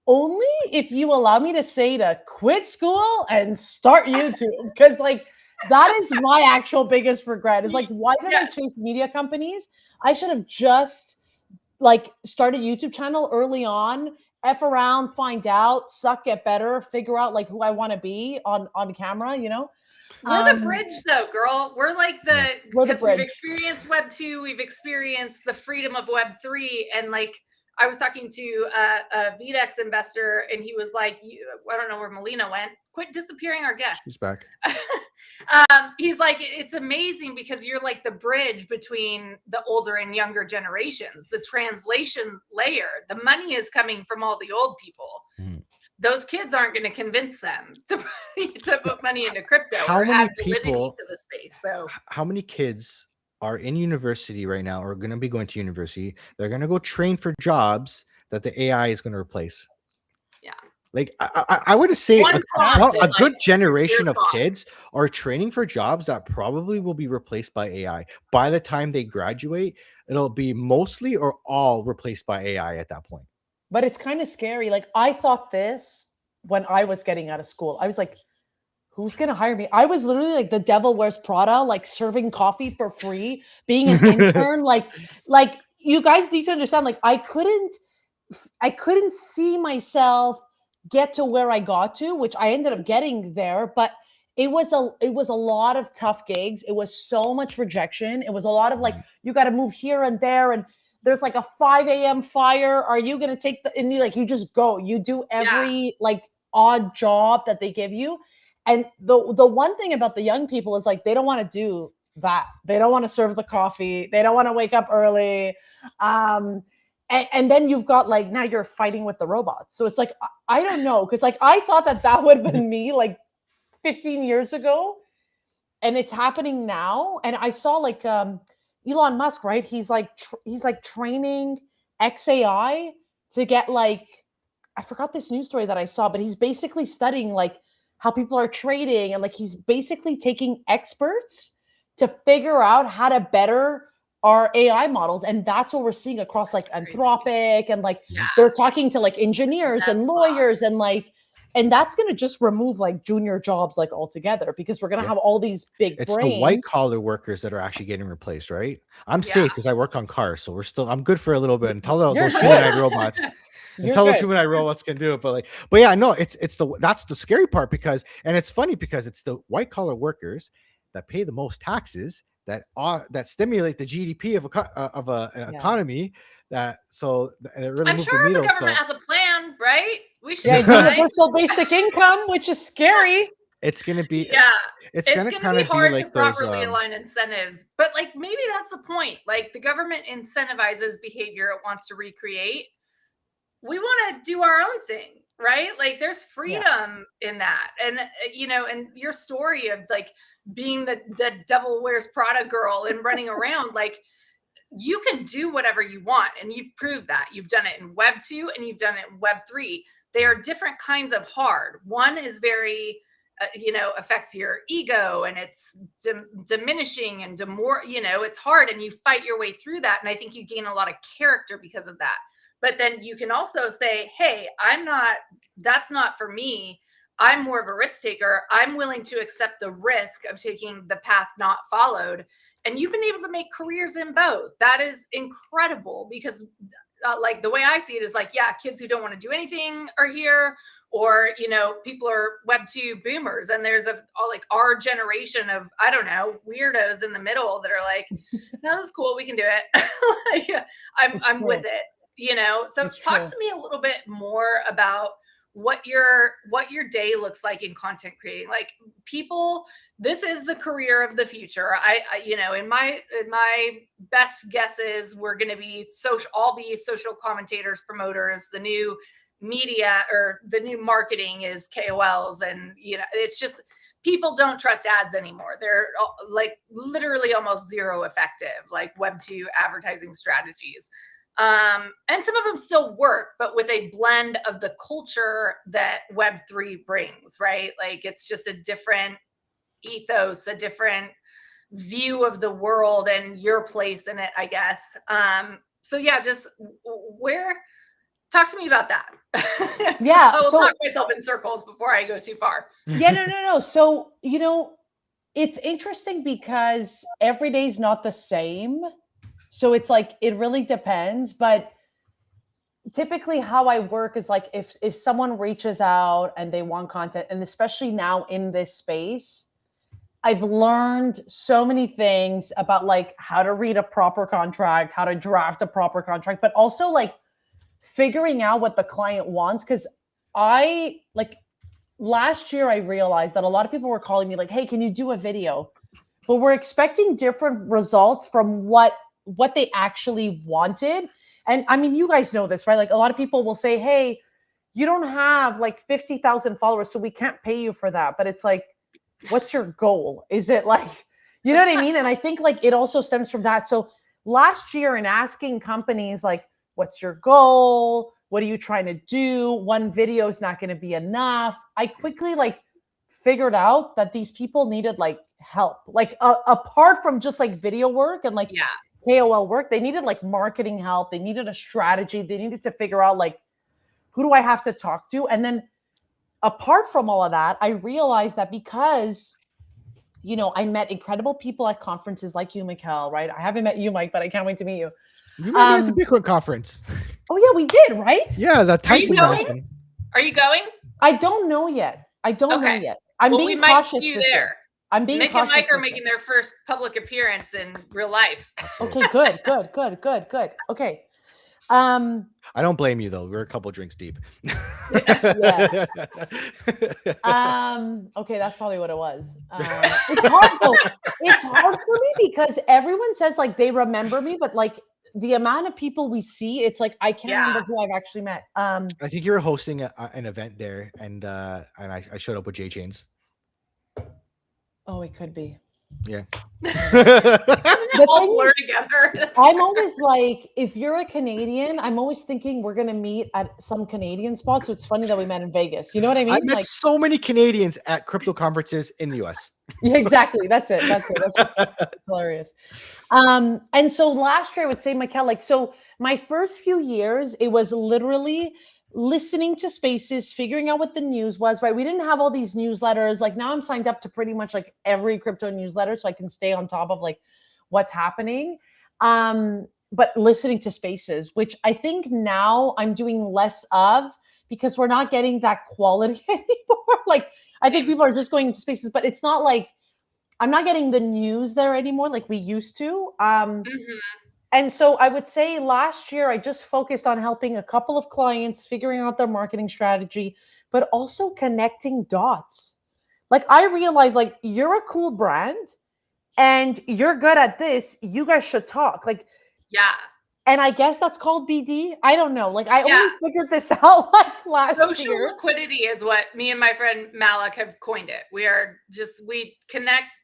only if you allow me to say to quit school and start YouTube. Because like that is my actual biggest regret. Is like, why did I chase media companies? I should have just like start a YouTube channel early on, F around, find out, suck, get better, figure out like who I want to be on camera, We're the bridge though, girl. We're like because we've experienced Web 2, we've experienced the freedom of Web 3, and like I was talking to a VDEX investor, and he was like, I don't know where Melina went. Quit disappearing our guests. She's back. He's like, it's amazing because you're like the bridge between the older and younger generations, the translation layer. The money is coming from all the old people. Those kids aren't going to convince them to put money into crypto or add validity to the space. So how many kids are in university right now or going to be going to university? They're going to go train for jobs that the AI is going to replace. Yeah. Like I would say a good generation of kids are training for jobs that probably will be replaced by AI. By the time they graduate, it'll be mostly or all replaced by AI at that point. But it's kind of scary. Like, I thought this when I was getting out of school. I was like, who's going to hire me? I was literally like the Devil Wears Prada, like serving coffee for free, being an intern. like you guys need to understand, like, I couldn't see myself get to where I got to, which I ended up getting there. But it was a lot of tough gigs. It was so much rejection. It was a lot of like, you got to move here and there. And there's like a 5 a.m. fire. Are you going to take and you just go, you do every like odd job that they give you. And the one thing about the young people is like, they don't want to do that. They don't want to serve the coffee. They don't want to wake up early. And then you've got like, now you're fighting with the robots. So it's like, I don't know. Cause like, I thought that would have been me like 15 years ago, and it's happening now. And I saw like, Elon Musk, right? He's like training XAI to get like, I forgot this news story that I saw, but he's basically studying like how people are trading, and like he's basically taking experts to figure out how to better our AI models. And that's what we're seeing across like Anthropic, and like they're talking to like engineers and lawyers and that's going to just remove like junior jobs like altogether, because we're going to have all these big It's brains. the white collar workers that are actually getting replaced, right? I'm safe because I work on cars, so I'm good for a little bit until those humanoid robots. Until those humanoid robots can do it, but yeah, no, that's the scary part, because, and it's funny because it's the white collar workers that pay the most taxes that stimulate the GDP of an economy. It really I'm sure the government has a plan, right? We should universal basic income, which is scary. It's gonna be it's gonna be hard to properly align incentives, but like maybe that's the point. Like the government incentivizes behavior it wants to recreate. We want to do our own thing, right? Like there's freedom in that. And and your story of like being the Devil Wears Prada girl and running around, like you can do whatever you want, and you've proved that. You've done it in Web 2 and you've done it in Web 3. They are different kinds of hard. One is very affects your ego, and it's diminishing and it's hard, and you fight your way through that. And I think you gain a lot of character because of that. But then you can also say, hey, that's not for me. I'm more of a risk taker. I'm willing to accept the risk of taking the path not followed. And you've been able to make careers in both. That is incredible, because like the way I see it is like, yeah, kids who don't want to do anything are here, or, people are Web 2 boomers. And there's like our generation of, I don't know, weirdos in the middle that are like, no, this is cool. We can do it. I'm with it. So talk to me a little bit more about what your day looks like in content creating. Like people, this is the career of the future. In my best guesses, we're going to be all be social commentators, promoters. The new media or the new marketing is KOLs, and it's just people don't trust ads anymore. They're like literally almost zero effective, like Web 2 advertising strategies. And some of them still work, but with a blend of the culture that Web 3 brings, right? Like it's just a different ethos, a different view of the world and your place in it, I guess. So yeah, just talk to me about that. Yeah. I will talk myself in circles before I go too far. Yeah, no. So, it's interesting because every day is not the same. So it's like, it really depends. But typically how I work is like, if someone reaches out and they want content, and especially now in this space, I've learned so many things about like how to read a proper contract, how to draft a proper contract, but also like figuring out what the client wants. Because last year I realized that a lot of people were calling me like, hey, can you do a video? But we're expecting different results from what they actually wanted. And I mean, you guys know this, right? Like a lot of people will say, hey, you don't have like 50,000 followers, so we can't pay you for that. But it's like, what's your goal? Is it like, you know what I mean? And I think like it also stems from that. So last year in asking companies like, what's your goal? What are you trying to do? One video is not going to be enough. I quickly like figured out that these people needed like help, like apart from just like video work and like KOL work, they needed like marketing help. They needed a strategy. They needed to figure out like, who do I have to talk to? And then apart from all of that, I realized that because, you know, I met incredible people at conferences like you, Mikkel, right? I haven't met you, Mike, but I can't wait to meet you. You met me at the Bitcoin conference. Oh yeah, we did, right? Yeah, the Tyson going? Mountain. Are you going? I don't know yet. I'm being we might cautious see you this there. year. I'm being Nick cautious. and Mike are making their first public appearance in real life. Okay, good. Okay. I don't blame you though. We're a couple drinks deep. Yeah. Okay, that's probably what it was. It's hard though. It's hard for me because everyone says like they remember me, but like the amount of people we see, it's like I can't remember who I've actually met. I think you were hosting an event there, and I showed up with J Chains. Oh, it could be. Yeah. All blur together. I'm always like, if you're a Canadian, I'm always thinking we're gonna meet at some Canadian spot. So it's funny that we met in Vegas. You know what I mean? I met like so many Canadians at crypto conferences in the US. Yeah, exactly. That's it. That's hilarious. And so last year I would say, Mikkel, like, so my first few years, it was literally listening to spaces, figuring out what the news was, right? We didn't have all these newsletters. Like now I'm signed up to pretty much like every crypto newsletter so I can stay on top of like what's happening. But listening to spaces, which I think now I'm doing less of because we're not getting that quality anymore. Like I think people are just going to spaces, but it's not like I'm not getting the news there anymore like we used to. And so I would say last year, I just focused on helping a couple of clients, figuring out their marketing strategy, but also connecting dots. Like I realized like you're a cool brand and you're good at this. You guys should talk. Like, yeah. And I guess that's called BD. I don't know. Like I only figured this out like last year. Social liquidity is what me and my friend Malik have coined it. We connect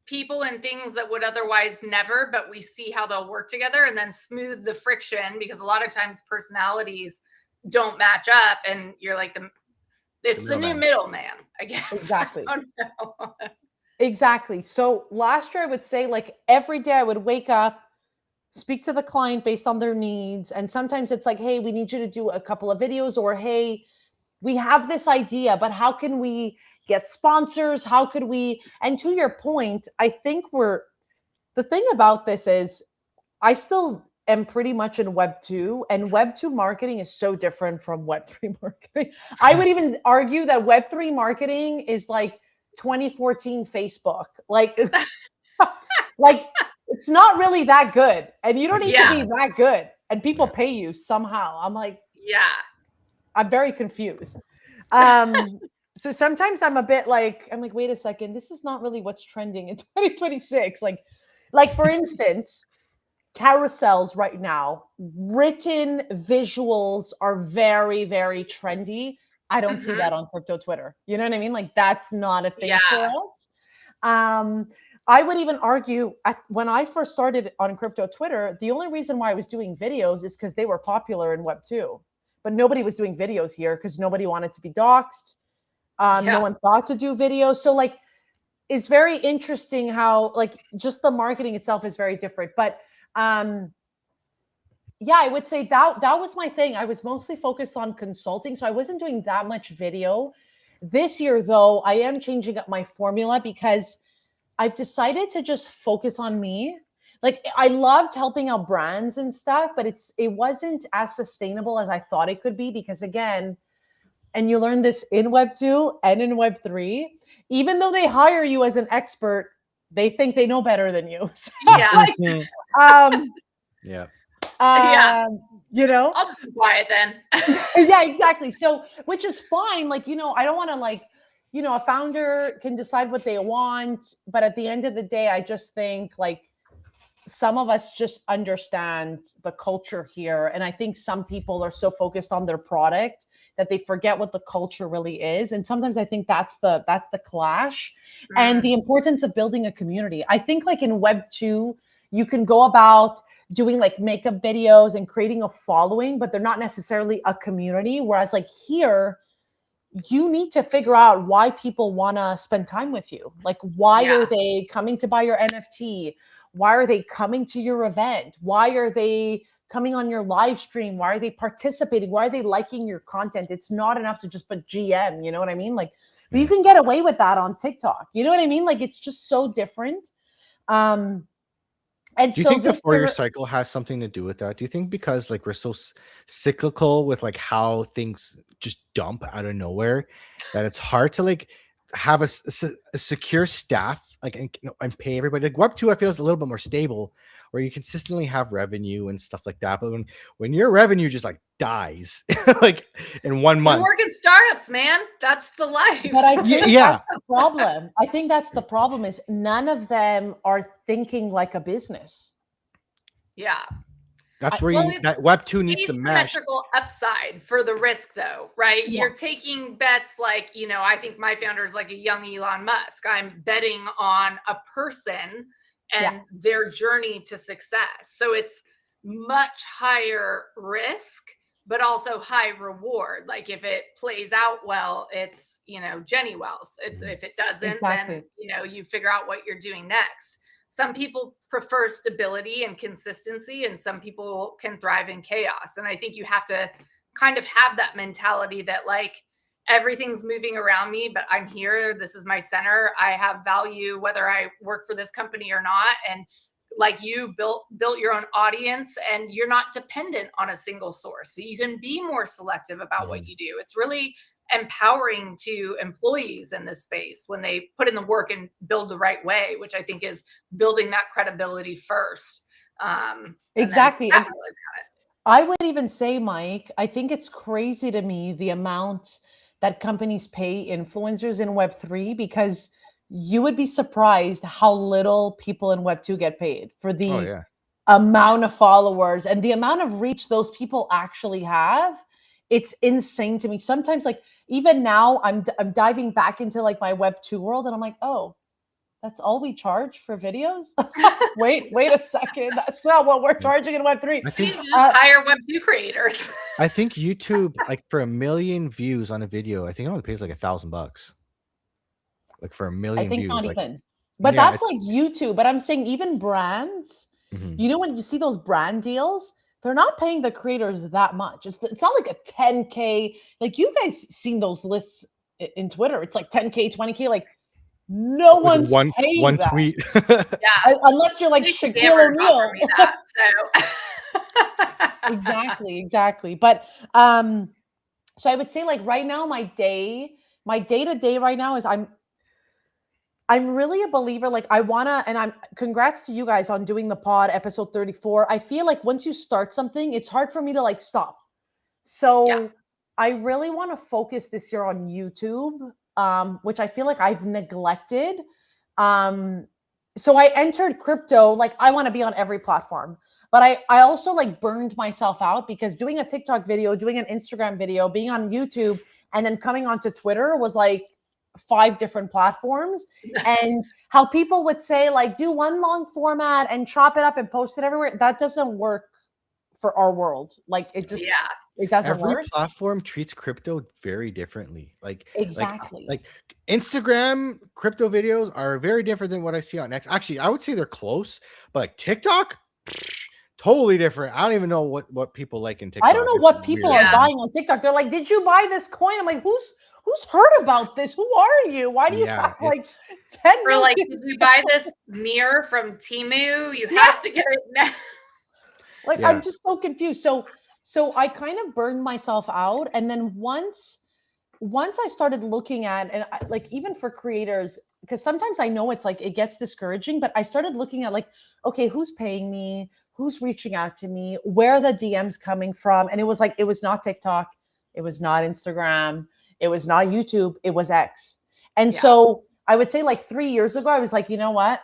people and things that would otherwise never, but we see how they'll work together and then smooth the friction because a lot of times personalities don't match up and you're like it's the new middleman, I guess. Exactly. I don't know. Exactly. So last year I would say like every day I would wake up, speak to the client based on their needs. And sometimes it's like, hey, we need you to do a couple of videos, or hey, we have this idea, but how can we get sponsors? How could we? And to your point, I think the thing about this is I still am pretty much in Web 2, and Web 2 marketing is so different from Web 3 marketing. I would even argue that Web 3 marketing is like 2014 Facebook. Like, like it's not really that good. And you don't need to be that good. And people pay you somehow. I'm like, I'm very confused. So sometimes I'm a bit like, wait a second, this is not really what's trending in 2026. Like for instance, carousels right now, written visuals are very, very trendy. I don't see that on crypto Twitter. You know what I mean? Like that's not a thing for us. I would even argue when I first started on crypto Twitter, the only reason why I was doing videos is because they were popular in Web 2. But nobody was doing videos here because nobody wanted to be doxxed. No one thought to do videos. So like, it's very interesting how like just the marketing itself is very different. But I would say that was my thing. I was mostly focused on consulting. So I wasn't doing that much video. This year though, I am changing up my formula because I've decided to just focus on me. Like I loved helping out brands and stuff, but it wasn't as sustainable as I thought it could be because again, and you learn this in Web 2 and in Web 3, even though they hire you as an expert, they think they know better than you. So, Yeah. You know? I'll just be quiet then. Yeah, exactly. So, which is fine. Like, I don't want to a founder can decide what they want, but at the end of the day, I just think like some of us just understand the culture here. And I think some people are so focused on their product that they forget what the culture really is. And sometimes I think that's the clash and the importance of building a community. I think like in Web 2, you can go about doing like makeup videos and creating a following, but they're not necessarily a community. Whereas like here, you need to figure out why people want to spend time with you. Like, why Yeah. are they coming to buy your NFT? Why are they coming to your event? Why are they coming on your live stream? Why are they participating? Why are they liking your content? It's not enough to just put GM, you know what I mean? Like, but you can get away with that on TikTok. You know what I mean? Like, it's just so different. And Do you so think the this 4-year cycle has something to do with that? Do you think because like we're so cyclical with like how things just dump out of nowhere that it's hard to like have a secure staff like and pay everybody? Like Web 2, I feel is a little bit more stable where you consistently have revenue and stuff like that. But when your revenue just like dies like in 1 You month, work in startups, man. That's the life. But I think yeah, that's the problem. I think that's the problem is none of them are thinking like a business. Yeah. that's where Well, that Web 2 needs to mesh. asymmetrical upside for the risk, though, right? Yeah. You're taking bets like, I think my founder is like a young Elon Musk. I'm betting on a person and their journey to success. So it's much higher risk, but also high reward. Like if it plays out well, it's, Jenny wealth. It's if it doesn't, Exactly. then, you figure out what you're doing next. Some people prefer stability and consistency, and some people can thrive in chaos. And I think you have to kind of have that mentality that like everything's moving around me, but I'm here. This is my center. I have value whether I work for this company or not. And like you built your own audience and you're not dependent on a single source. So you can be more selective about what you do. It's really empowering to employees in this space when they put in the work and build the right way, which I think is building that credibility first. Exactly. And capitalize on it. I would even say, Mike, I think it's crazy to me the amount that companies pay influencers in Web 3 because you would be surprised how little people in Web 2 get paid for the Oh yeah. amount of followers and the amount of reach those people actually have. It's insane to me. Sometimes, like even now, I'm diving back into like my Web 2 world, and I'm like, oh, that's all we charge for videos? wait a second. That's not what we're charging in Web 3. I think just hire Web2 creators. I think YouTube, like for 1 million views on a video, I think it only pays like $1,000. Like for 1 million I think views, not like even. But yeah, that's like YouTube. But I'm saying even brands, when you see those brand deals, they're not paying the creators that much. It's not like a 10K. Like you guys seen those lists in Twitter. It's like 10K, 20K. Like no one's paying one that. tweet. Yeah. Unless you're like Shaquille O'Neal. So Exactly. But so I would say like right now, my day to day right now is I'm really a believer. Like I wanna, and I'm congrats to you guys on doing the pod episode 34. I feel like once you start something, it's hard for me to like stop. So I really want to focus this year on YouTube, which I feel like I've neglected. So I entered crypto, like I want to be on every platform, but I also like burned myself out because doing a TikTok video, doing an Instagram video, being on YouTube, and then coming onto Twitter was like 5 different platforms. And how people would say like do one long format and chop it up and post it everywhere. That doesn't work for our world. Like it just it doesn't Every work. platform treats crypto very differently. Exactly. Like Instagram crypto videos are very different than what I see on X. Actually, I would say they're close, but like TikTok, totally different. I don't even know what people like in TikTok. I don't know what people are buying on TikTok. They're like, "Did you buy this coin?" I'm like, "Who's heard about this? Who are you? Why do you talk like 10 or like, did you buy this mirror from Temu? You have to get it now. Like I'm just so confused. So I kind of burned myself out, and then once I started looking at, and like even for creators, because sometimes I know it's like it gets discouraging, but I started looking at like, okay, who's paying me? who's reaching out to me, where are the DMs coming from? And it was like, it was not TikTok, it was not Instagram, it was not YouTube, it was X. And Yeah. so I would say like 3 years ago, I was like, you know what?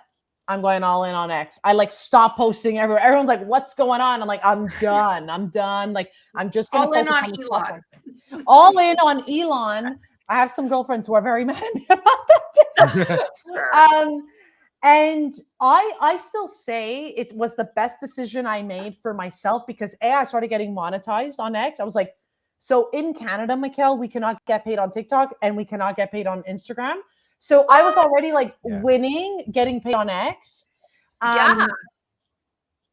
I'm going all in on X. I like stopped posting everywhere. Everyone's like, what's going on? I'm like, I'm done. I'm done. Like, I'm just going All to in focus on on this Elon. platform. All in on Elon. I have some girlfriends who are very mad at me about that. Sure. And I still say it was the best decision I made for myself because I started getting monetized on X. I was like, so in Canada, Mikkel, we cannot get paid on TikTok and we cannot get paid on Instagram. So I was already like Yeah. winning, getting paid on X. Yeah.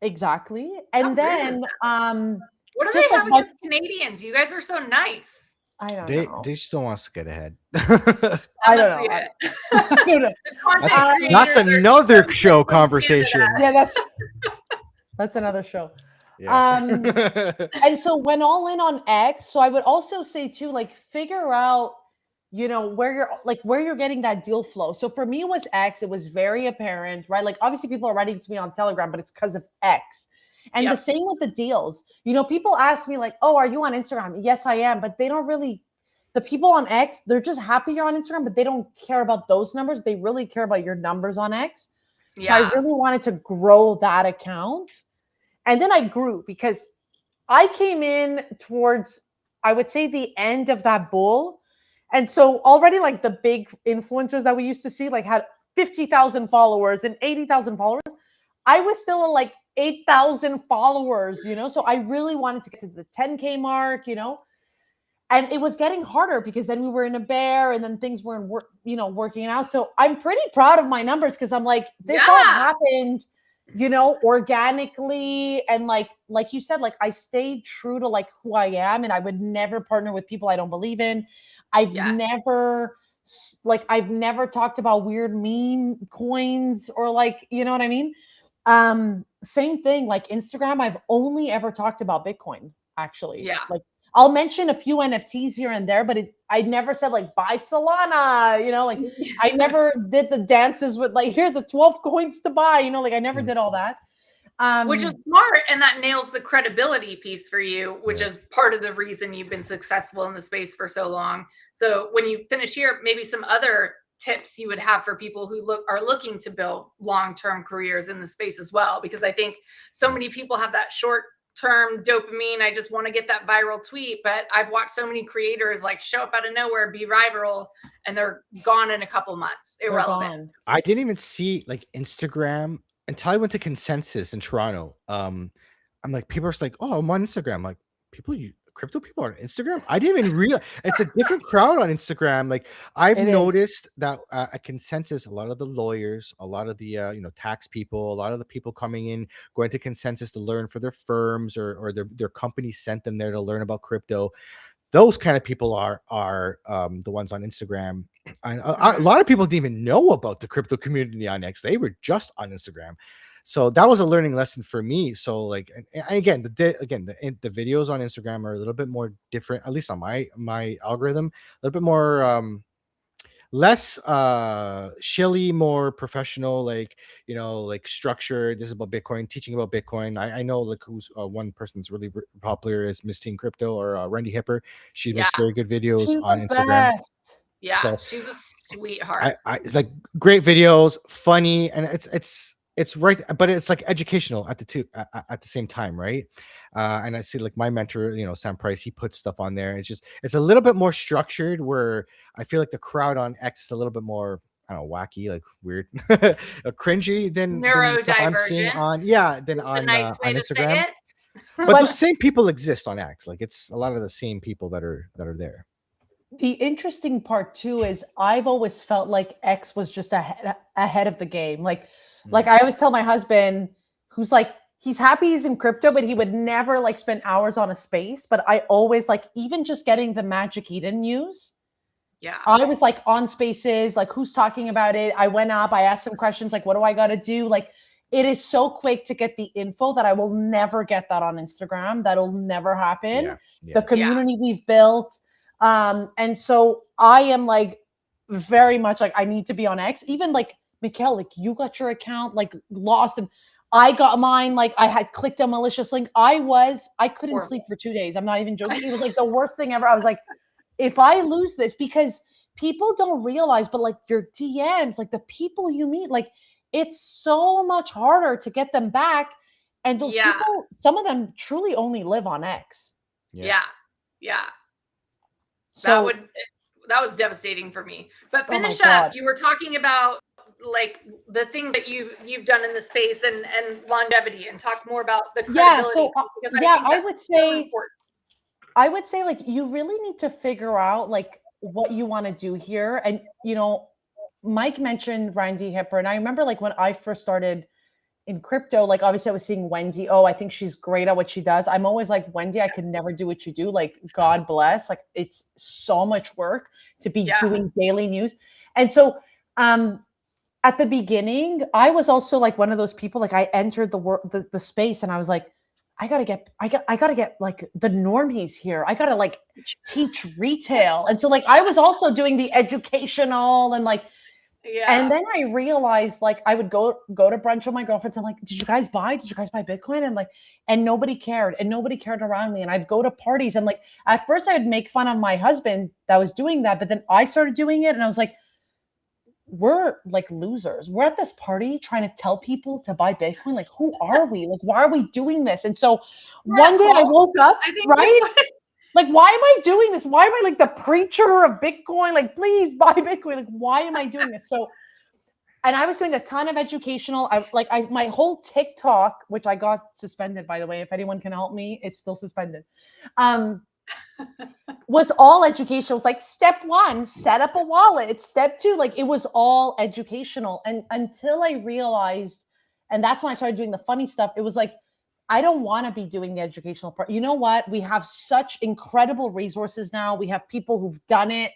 Exactly. How And rude is then What do just they like have my, against Canadians? You guys are so nice. I don't They know. just don't want us to get ahead. That I must don't be know. it. I don't know. The content That's- creators That's are another so show from conversation. Canada. Yeah, that's another show. Yeah. And so went all in on X. So I would also say too, like figure out, you know, where you're getting that deal flow. So for me, it was X. It was very apparent, right? Like obviously people are writing to me on Telegram, but it's because of X. And Yep. the same with the deals. You know, people ask me like, "Oh, are you on Instagram?" Yes, I am, but they don't really. The people on X, they're just happy you're on Instagram, but they don't care about those numbers. They really care about your numbers on X. So I Yeah. really wanted to grow that account. And then I grew because I came in towards, I would say, the end of that bull. And so already like the big influencers that we used to see like had 50,000 followers and 80,000 followers. I was still at like 8,000 followers, you know? So I really wanted to get to the 10K mark, you know? And it was getting harder because then we were in a bear and then things weren't working out. So I'm pretty proud of my numbers because I'm like, this all Yeah. happened, you know, organically. And like you said, like I stayed true to like who I am, and I would never partner with people I don't believe in. I've Yes. never talked about weird meme coins or like, you know what I mean? Same thing, like Instagram, I've only ever talked about Bitcoin, actually. Yeah. Like I'll mention a few NFTs here and there, but I never said like buy Solana, you know, like I never did the dances with like here are the 12 coins to buy, you know, like I never did all that. Which is smart, and that nails the credibility piece for you, which Yeah. is part of the reason you've been successful in the space for so long. So when you finish here, maybe some other tips you would have for people who are looking to build long-term careers in the space as well, because I think so many people have that short-term dopamine. I just want to get that viral tweet, but I've watched so many creators like show up out of nowhere, be viral, and they're gone in a couple months, they're irrelevant. gone. I didn't even see like Instagram until I went to Consensus in Toronto. I'm like, people are just like, oh, I'm on Instagram. Like, crypto people are on Instagram. I didn't even realize it's a different crowd on Instagram. Like, I've It is. noticed that at Consensus, a lot of the lawyers, a lot of the tax people, a lot of the people coming in, going to Consensus to learn for their firms or their companies sent them there to learn about crypto. Those kind of people are the ones on Instagram. And a lot of people didn't even know about the crypto community on X. They were just on Instagram. So that was a learning lesson for me. So like, and again, the videos on Instagram are a little bit more different, at least on my algorithm, a little bit more less shilly, more professional, like like structured. This is about Bitcoin, teaching about Bitcoin. I know like who's one person that's really popular is Miss Teen Crypto or Randy Hipper. She makes very good videos She's on the Instagram. best. Yeah, So, she's a sweetheart. I like great videos, funny, and it's right, but it's like educational at the same time, right? And I see like my mentor, Sam Price, he puts stuff on there. It's a little bit more structured, where I feel like the crowd on X is a little bit more, I don't know, wacky, like weird, cringy than the stuff I'm seeing on a nice way on to say Instagram. it. But those same people exist on X. Like it's a lot of the same people that are there. The interesting part too is I've always felt like X was just ahead of the game. Like I always tell my husband, who's like, he's happy he's in crypto, but he would never like spend hours on a space. But I always like, even just getting the Magic Eden news. Yeah. I was like on spaces, like who's talking about it? I went up, I asked some questions, like, what do I got to do? Like, it is so quick to get the info that I will never get that on Instagram. That'll never happen. Yeah. The community we've built. And so I am like very much like I need to be on X. Even like Mikkel, like you got your account like lost, and I got mine, like I had clicked a malicious link. I couldn't Horrible. sleep for 2 days. I'm not even joking. It was like the worst thing ever. I was like, if I lose this, because people don't realize, but like your DMs, like the people you meet, like it's so much harder to get them back. And those Yeah. people, some of them truly only live on X. Yeah. So That was devastating for me. But Oh my finish God. up. You were talking about like the things that you've done in the space and longevity, and talk more about the credibility. Yeah, so because yeah, think I that's would so say important. I would say like you really need to figure out like what you want to do here. And Mike mentioned Randy Hipper, and I remember like when I first started in crypto, like obviously I was seeing Wendy. Oh, I think she's great at what she does. I'm always like, Wendy, I could never do what you do. Like, God bless. Like, it's so much work to be doing daily news. And so at the beginning, I was also like one of those people, like I entered the space and I was like, I gotta get like the normies here. I gotta like teach retail. And so like I was also doing the educational and like and then I realized like I would go to brunch with my girlfriends. I'm like, did you guys buy Bitcoin? And like, and nobody cared around me. And I'd go to parties and like, at first I'd make fun of my husband that was doing that. But then I started doing it and I was like, we're like losers. We're at this party trying to tell people to buy Bitcoin. Like, who are we? Like, why are we doing this? And so one day I woke up, right? Like, why am I doing this? Why am I like the preacher of Bitcoin? Like, please buy Bitcoin. Like, why am I doing this? So, and I was doing a ton of educational. My whole TikTok, which I got suspended, by the way, if anyone can help me, it's still suspended. Was all educational. It was like step 1, set up a wallet. Step 2, like it was all educational. And until I realized, and that's when I started doing the funny stuff, it was like, I don't want to be doing the educational part. You know what? We have such incredible resources now. We have people who've done it.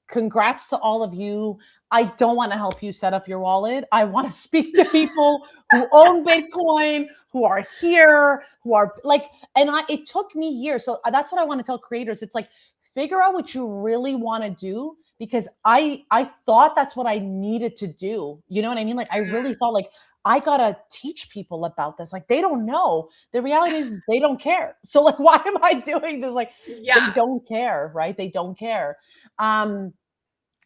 Congrats to all of you. I don't want to help you set up your wallet. I want to speak to people who own Bitcoin, who are here, who are like, and it took me years. So that's what I want to tell creators. It's like, figure out what you really want to do, because I thought that's what I needed to do. You know what I mean? Like, I really thought like, I gotta teach people about this. Like, they don't know. The reality is they don't care. So like, why am I doing this? Like, they don't care, right? They don't care.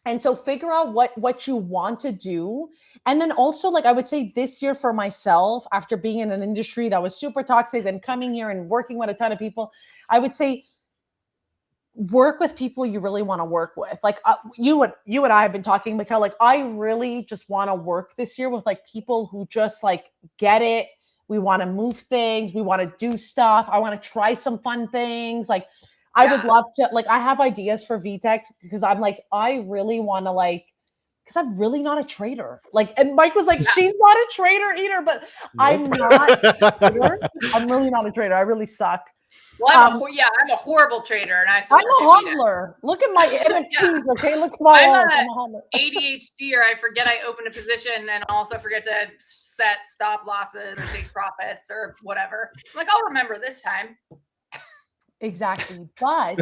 And so figure out what you want to do. And then also, like, I would say this year for myself, after being in an industry that was super toxic and coming here and working with a ton of people, I would say work with people you really want to work with. Like you and I have been talking, Mikhail, like I really just want to work this year with like people who just like get it. We want to move things. We want to do stuff. I want to try some fun things. Like I would love to, like, I have ideas for VTEX because I'm like, I really want to like, because I'm really not a trader. Like, and Mike was like, she's not a trader either, but I'm not a trader. I'm really not a trader. I really suck. Well, I'm a horrible trader, and I'm a hodler. Look at my NFTs, okay? Look at my I'm a ADHD, or I forget I open a position and also forget to set stop losses or take profits or whatever. I'm like, I'll remember this time. Exactly. But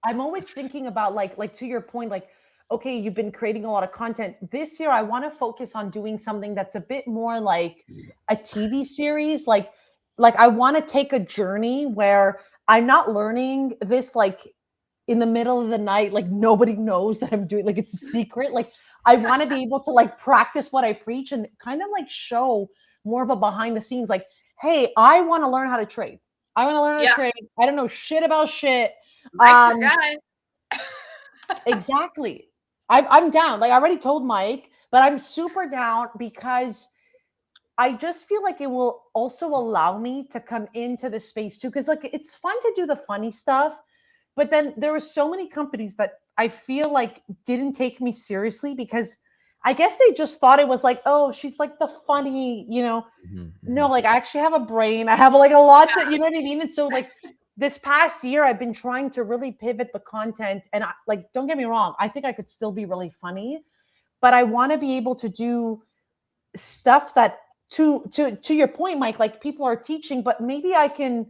I'm always thinking about like to your point, like, okay, you've been creating a lot of content. This year, I want to focus on doing something that's a bit more like a TV series. Like I want to take a journey where I'm not learning this like in the middle of the night, like nobody knows that I'm doing, like it's a secret. Like I want to be able to like practice what I preach and kind of like show more of a behind the scenes, like, hey, I want to learn how to trade. I want to learn how to trade. I don't know shit about shit. Mike's your guy. Exactly. I'm down. Like I already told Mike, but I'm super down because I just feel like it will also allow me to come into the space too. Cause like, it's fun to do the funny stuff, but then there were so many companies that I feel like didn't take me seriously because I guess they just thought it was like, oh, she's like the funny, you know, no, like I actually have a brain. I have like a lot to, you know what I mean? And so like this past year, I've been trying to really pivot the content and like, don't get me wrong. I think I could still be really funny, but I want to be able to do stuff that to your point, Mike, like people are teaching, but maybe I can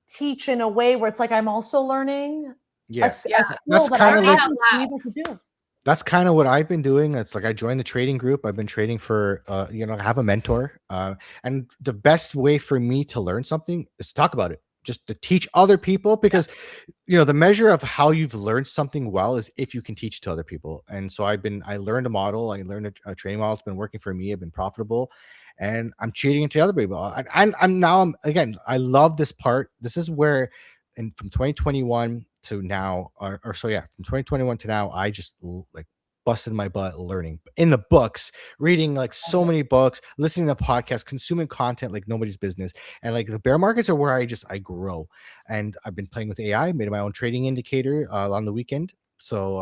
teach in a way where it's like I'm also learning a skill that's that kind I of like haven't been able to do. that's kind of what I've been doing. It's like I joined the trading group. I've been trading for, I have a mentor. And the best way for me to learn something is to talk about it, just to teach other people, because the measure of how you've learned something well is if you can teach to other people. And so I learned a model, I learned a training model. It's been working for me. I've been profitable, and I'm cheating into other people. I'm again, I love this part. This is where, and from 2021 to now, from 2021 to now, I just like busted my butt learning in the books, reading like so many books, listening to podcasts, consuming content like nobody's business. And like the bear markets are where I grow. And I've been playing with AI, made my own trading indicator on the weekend. So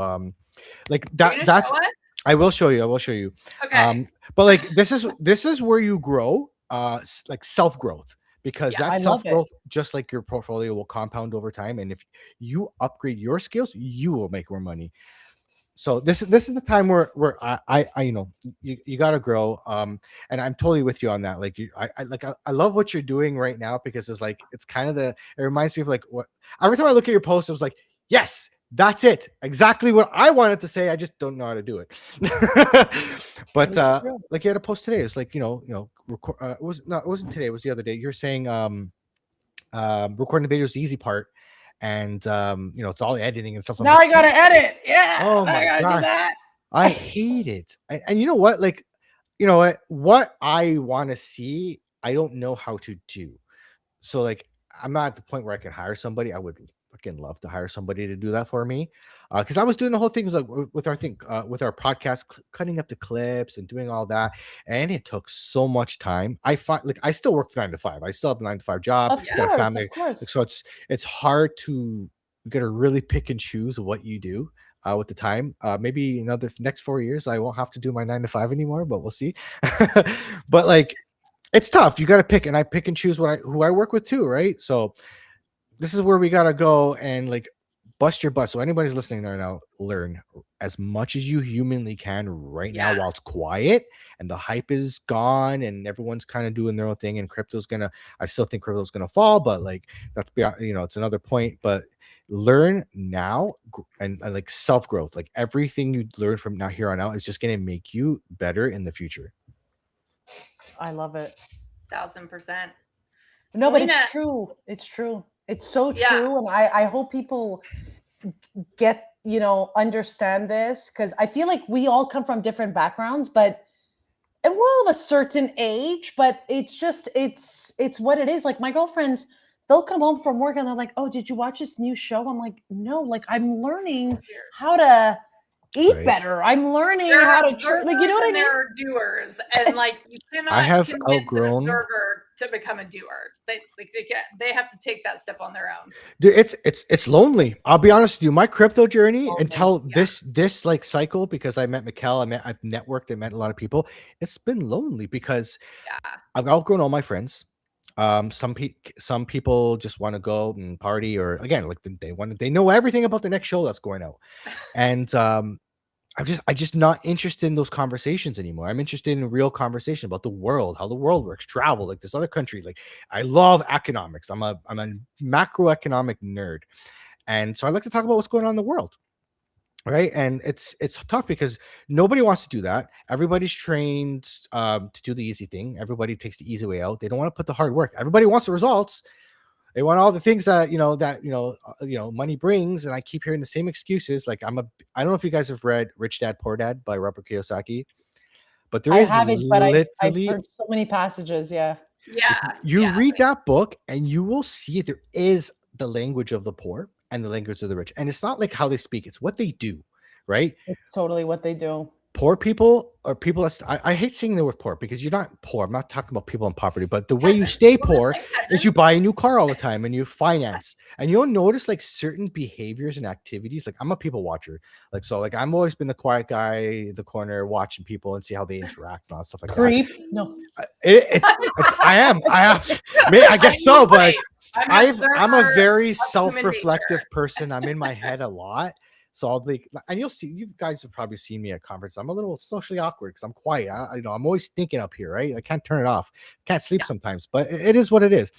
like You're that gonna that's show us? I will show you. I will show you. Okay. But like this is where you grow, like self growth, because Yeah. that I love self it. growth, just like your portfolio, will compound over time. And if you upgrade your skills, you will make more money. So this is the time where I you got to grow. And I'm totally with you on that. Like I love what you're doing right now, because it's like it's kind of it reminds me of like what every time I look at your post, it was like, yes, that's it, exactly what I wanted to say. I just don't know how to do it. But It's true. like you had a post today. It's like it wasn't today. It was the other day. You're saying recording the video is the easy part, and it's all editing and stuff. I'm Now like, I gotta edit. Yeah, oh now I my gotta do god, that. I hate it. And you know what? Like, you know what I want to see, I don't know how to do. So like, I'm not at the point where I can hire somebody. I would fucking love to hire somebody to do that for me, because I was doing the whole thing with our thing, with our podcast, cutting up the clips and doing all that, and it took so much time. I find like I still work 9 to 5. I still have a 9 to 5 job, Of got a course, family, of course. like, so it's hard to you got to really pick and choose what you do. With the time, maybe another next 4 years, I won't have to do my 9 to 5 anymore, but we'll see. But like, it's tough. You got to pick, and I pick and choose who I work with too, right? So this is where we gotta go and like bust your butt. So anybody's listening there now, learn as much as you humanly can right now Yeah. while it's quiet and the hype is gone and everyone's kind of doing their own thing. And I still think crypto's gonna fall, but like that's beyond, it's another point. But learn now, and like self growth, like everything you learn from now here on out is just gonna make you better in the future. I love it. 1000%. No, but Melina, it's true. It's true. It's so yeah. true. And I hope people understand this, because I feel like we all come from different backgrounds, and we're all of a certain age, but it's what it is. Like my girlfriends, they'll come home from work and they're like, "Oh, did you watch this new show?" I'm like, "No, like I'm learning how to eat Right. better. I'm learning There how are to observers like, you know what I and mean?" there are doers, and like you I cannot have convince an outgrown. observer to become a doer. They have to take that step on their own. Dude, it's lonely. I'll be honest with you. My crypto journey Lonely, until yeah. this like cycle, because I met Mikkel, I've networked, I met a lot of people. It's been lonely because Yeah. I've outgrown all my friends. Some people just want to go and party, or again, like they know everything about the next show that's going out, and I'm just not interested in those conversations anymore. I'm interested in real conversation about the world, how the world works, travel, like this other country. Like I love economics. I'm a macroeconomic nerd. And so I like to talk about what's going on in the world. Right. And it's tough because nobody wants to do that. Everybody's trained to do the easy thing. Everybody takes the easy way out. They don't want to put the hard work. Everybody wants the results. They want all the things that money brings, and I keep hearing the same excuses. Like I don't know if you guys have read Rich Dad Poor Dad by Robert Kiyosaki, but there I is haven't, but I've literally, heard so many passages. Yeah. like, Yeah. you Yeah. read that book and you will see there is the language of the poor and the language of the rich, and it's not like how they speak; it's what they do, right? It's totally what they do. Poor people are people that's I hate saying the word poor, because you're not poor. I'm not talking about people in poverty, but the way you stay poor Like is you peasants. buy a new car all the time and you finance, and you'll notice like certain behaviors and activities. Like I'm a people watcher, like so like I'm always been the quiet guy in the corner watching people and see how they interact and all stuff like that. Creep. No. I have I guess so, but Right. I'm an I'm a observer very of human self-reflective nature. person. I'm in my head a lot. So I'll be, and you'll see, you guys have probably seen me at conference. I'm a little socially awkward because I'm quiet. I'm always thinking up here, right? I can't turn it off. Can't sleep sometimes, but it is what it is.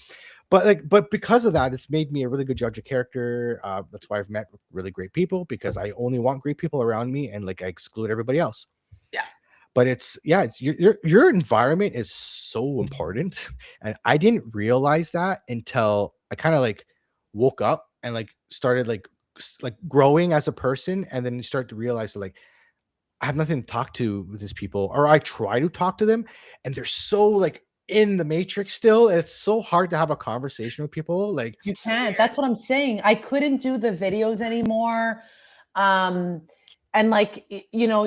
but because of that, it's made me a really good judge of character. That's why I've met really great people, because I only want great people around me, and like I exclude everybody else. Yeah. But it's your environment is so important, and I didn't realize that until I kind of like woke up and like started like growing as a person, and then you start to realize that, like, I have nothing to talk to with these people, or I try to talk to them, and they're so like in the matrix still. And it's so hard to have a conversation with people. Like, You can't. That's what I'm saying. I couldn't do the videos anymore. And like,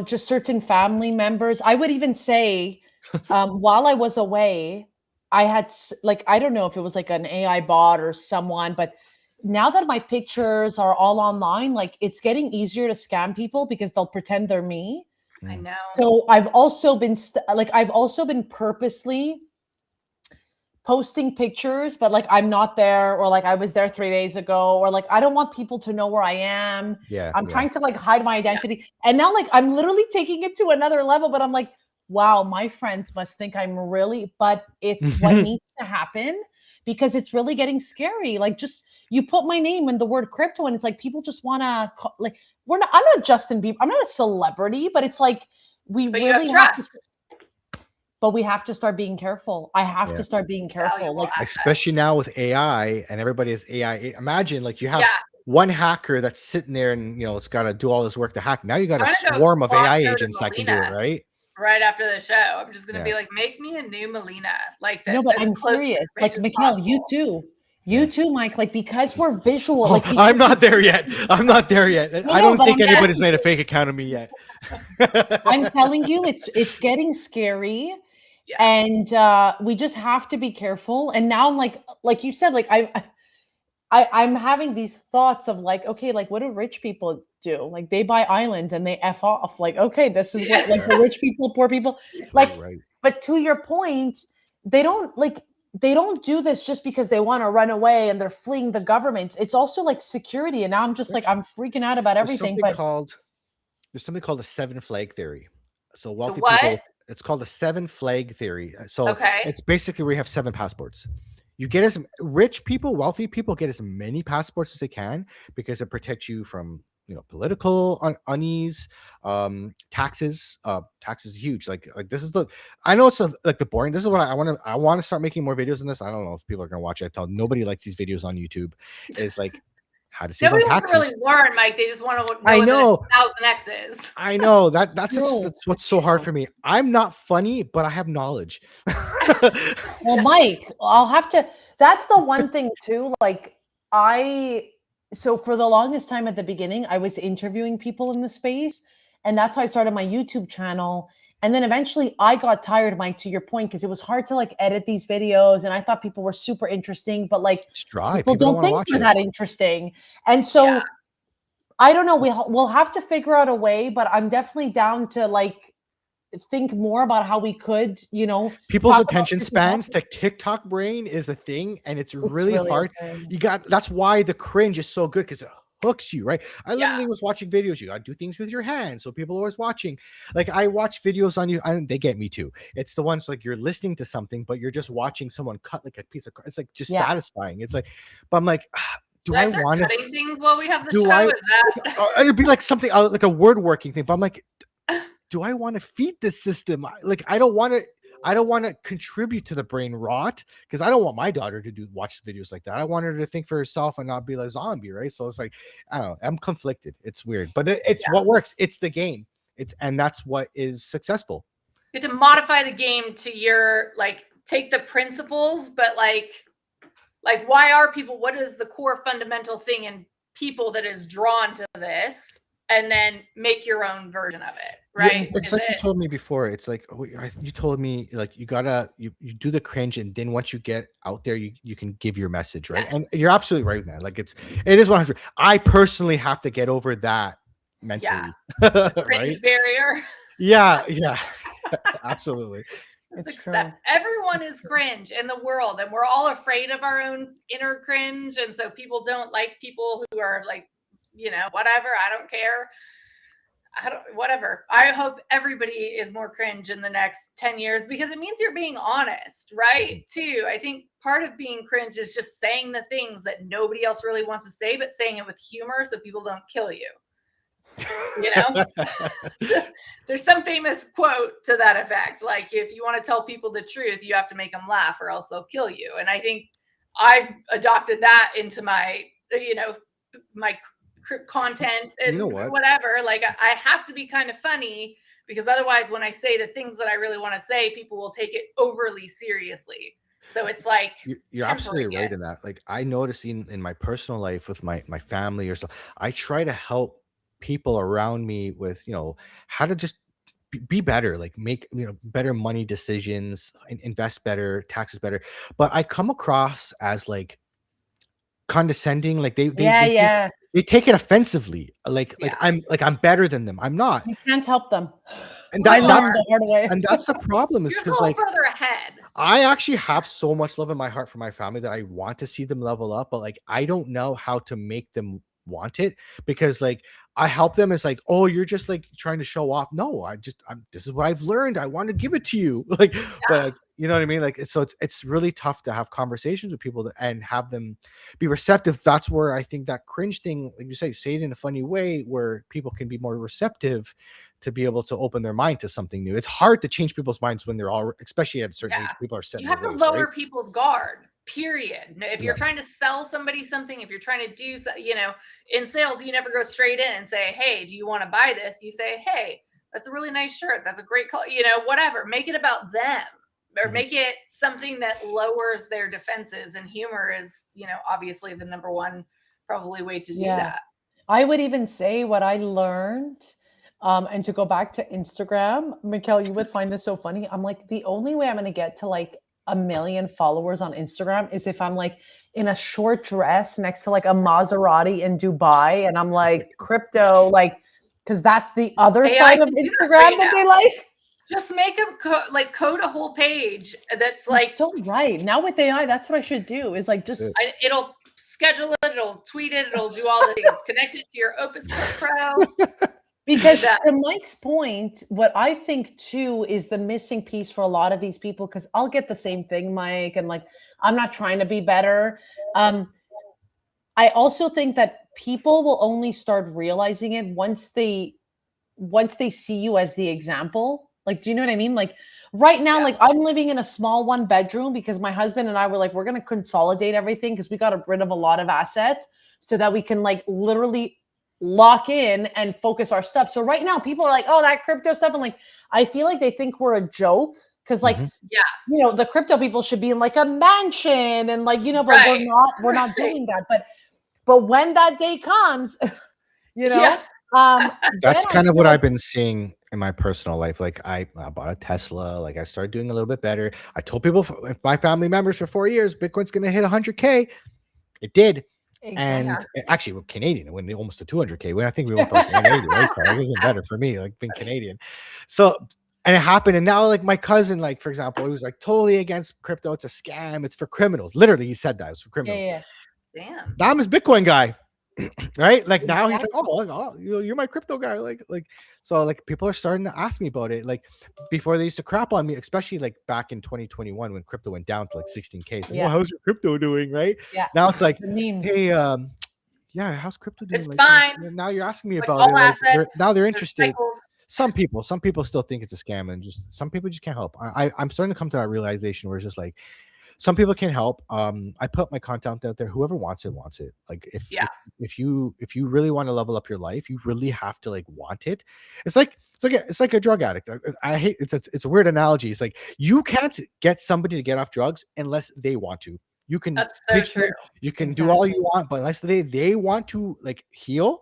just certain family members. I would even say, while I was away, I had like, I don't know if it was like an AI bot or someone, but now that my pictures are all online, like it's getting easier to scam people because they'll pretend they're me. I know. So I've also been I've also been purposely posting pictures, but like I'm not there, or like I was there 3 days ago, or like I don't want people to know where I am. yeah, I'm trying to like hide my identity. And now like I'm literally taking it to another level, but I'm like, wow, my friends must think I'm really, but it's what needs to happen, because it's really getting scary. Like, just you put my name in the word crypto, and it's like people just want to like, I'm not Justin Bieber, I'm not a celebrity, but it's like But really you have trust. but we have to start being careful. I have to start being careful. Valuable Like, asset. especially now with AI, and everybody is AI. Imagine like you have Yeah. one hacker that's sitting there, and it's got to do all this work to hack. Now you got a I'm gonna go swarm of walk AI over to agents that can do it, Melina right? right after the show. I'm just gonna Yeah. be like, make me a new Melina, like no, that's but as I'm close to serious. cringe Like, as Mikhail, you possible. too. You too, Mike. Like, because we're visual. Oh, Like, because I'm not there yet. I'm not there yet. No, I no, don't but think I'm anybody's telling made a fake account of me yet. I'm telling you, it's getting scary. Yeah. And we just have to be careful. And now I'm like you said, like I'm having these thoughts of like, okay, like what do rich people do? Like they buy islands and they F off. Like, okay, this is what like the rich people, poor people, like, right. but to your point, they don't do this just because they want to run away and they're fleeing the government. It's also like security. And now I'm just like, I'm freaking out about There's everything. something But called there's something called the seven flag theory. So wealthy what? people, it's called the seven flag theory. So Okay. it's basically where you have 7 passports. You get as rich people, wealthy people get as many passports as they can, because it protects you from political unease, taxes. Taxes is huge. Like this is I know it's like the boring. This is what I want to start making more videos on this. I don't know if people are gonna watch it. I tell nobody likes these videos on YouTube. Is like how to save on Nobody wants to taxes. really learn, Mike. They just want to know I what the know. 1000x is. I know that's No. what's so hard for me. I'm not funny, but I have knowledge. Well, Mike, I'll have to. That's the one thing too. Like so for the longest time at the beginning, I was interviewing people in the space, and that's how I started my YouTube channel. And then eventually, I got tired, Mike, to your point, because it was hard to like edit these videos, and I thought people were super interesting, but like It's dry. people People don't don't want to think watch they're it. that interesting. And so Yeah. I don't know. We'll have to figure out a way, but I'm definitely down to like think more about how we could, People's talk about attention different spans, topics. the TikTok brain is a thing, and it's It's really really hard. okay. That's why the cringe is so good, because it hooks you, right? I Yeah. literally was watching videos. You gotta do things with your hands, so people are always watching. Like I watch videos on you, and they get me too. It's the ones like you're listening to something, but you're just watching someone cut like a piece of. It's like just Yeah. satisfying. It's like, but I'm like, do Should I I start want cutting to? things while we have the Do show? I? Is that It'd be like something like a word working thing, but I'm like, do I want to feed this system? Like I don't want to contribute to the brain rot, because I don't want my daughter to watch videos like that. I want her to think for herself and not be like a zombie, right? So it's like, I don't know, I'm conflicted. It's weird, but it's what works. It's the game. And that's what is successful. you have to modify the game to your like take the principles, but like why are people, what is the core fundamental thing in people that is drawn to this, and then make your own version of it, right? Yeah, it's like you told me before. It's like you told me like you gotta you do the cringe, and then once you get out there, you can give your message, right? Yes. And you're absolutely right, man. Like it is 100. I personally have to get over that mentally, right? Cringe barrier. Yeah, absolutely. It's It's accept everyone is cringe in the world, and we're all afraid of our own inner cringe, and so people don't like people who are like, whatever. I don't care. whatever. I hope everybody is more cringe in the next 10 years because it means you're being honest, right? Too. I think part of being cringe is just saying the things that nobody else really wants to say, but saying it with humor so people don't kill you. You know, there's some famous quote to that effect. Like, if you want to tell people the truth, you have to make them laugh or else they'll kill you. And I think I've adopted that into my, my content and You know what? whatever. Like, I have to be kind of funny because otherwise when I say the things that I really want to say, people will take it overly seriously. So it's like You're absolutely right in that. Like, I notice in my personal life with my family or so, I try to help people around me with, how to just be better, like make, better money decisions, invest better, taxes better. But I come across as like condescending, like Yeah. they take it offensively. Like Yeah. I'm better than them. I'm not. You can't help them. And I that's learned the hard way. and that's the problem is You're just a because little like further ahead. I actually have so much love in my heart for my family that I want to see them level up, but like I don't know how to make them want it because like I help them. It's like, oh, you're just like trying to show off. No, this is what I've learned. I want to give it to you. Like, but like, you know what I mean? Like, so it's really tough to have conversations with people and have them be receptive. That's where I think that cringe thing, like you say it in a funny way where people can be more receptive to be able to open their mind to something new. It's hard to change people's minds when they're all, especially at a certain age, people are set. You have to lower people's guard, period. If you're trying to sell somebody something, if you're trying to do, in sales, you never go straight in and say, hey, do you want to buy this? You say, hey, that's a really nice shirt. That's a great color, whatever. Make it about them or make it something that lowers their defenses. And humor is, obviously the number one probably way to do that. I would even say what I learned, and to go back to Instagram, Mikkel, you would find this so funny. I'm like, the only way I'm going to get to like 1 million followers on Instagram is if I'm like in a short dress next to like a Maserati in Dubai. And I'm like, crypto, like, because that's the other side of Instagram that they like. Just make them code a whole page that's like so right now with AI. That's what I should do. Is like just it'll schedule it, it'll tweet it, it'll do all the things. Connect it to your Opus Pro. Because to Mike's point, what I think too is the missing piece for a lot of these people. Because I'll get the same thing, Mike, and like I'm not trying to be better. I also think that people will only start realizing it once they see you as the example. Like, do you know what I mean? Like right now, like I'm living in a small 1-bedroom because my husband and I were like, we're going to consolidate everything because we got rid of a lot of assets so that we can like literally lock in and focus our stuff. So right now people are like, oh, that crypto stuff. And like, I feel like they think we're a joke because like, the crypto people should be in like a mansion and like, but we're not doing that. But when that day comes, that's kind of what I've been seeing in my personal life. Like I bought a Tesla, like I started doing a little bit better. I told people, if my family members for 4 years, Bitcoin's going to hit 100K. It did. And actually we're Canadian. It went almost to 200K. When I think we went to like 180, right? So it wasn't better for me, like being Canadian. So, and it happened. And now like my cousin, like for example, he was like totally against crypto. It's a scam. It's for criminals. Literally, he said that it's for criminals. Yeah. Damn. Now I'm his Bitcoin guy. Right? Like now he's like, oh, you're my crypto guy. Like, so like people are starting to ask me about it. Like before they used to crap on me, especially like back in 2021 when crypto went down to like 16K. So, how's your crypto doing? Right? Yeah. Now it's like, hey, how's crypto doing? It's like, fine. Now you're asking me like about all it. Assets, now they're interested. Cycles. Some people still think it's a scam, and just some people just can't help. I'm starting to come to that realization where it's just like, some people can help. I put my content out there. Whoever wants it. Like if you really want to level up your life, you really have to like want it. It's like a drug addict. I hate it's a weird analogy. It's like you can't get somebody to get off drugs unless they want to. You can That's so true. You can do all you want, but unless they want to like heal,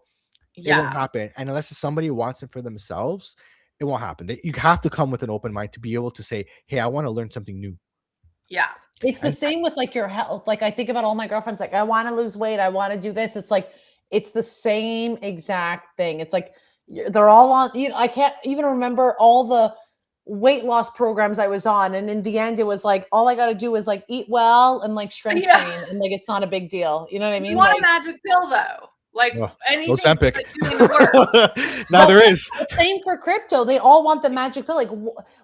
it won't happen. And unless somebody wants it for themselves, it won't happen. You have to come with an open mind to be able to say, hey, I want to learn something new. Yeah. It's the same with like your health. Like I think about all my girlfriends, like I want to lose weight. I want to do this. It's like, it's the same exact thing. It's like, they're all on, I can't even remember all the weight loss programs I was on. And in the end, it was like, all I got to do is like eat well and like strength train. And like, it's not a big deal. You know what I mean? You want a magic pill though. Like Oh, anything Ozempic. but doing the work. Now there is. The same for crypto. They all want the magic pill. Like,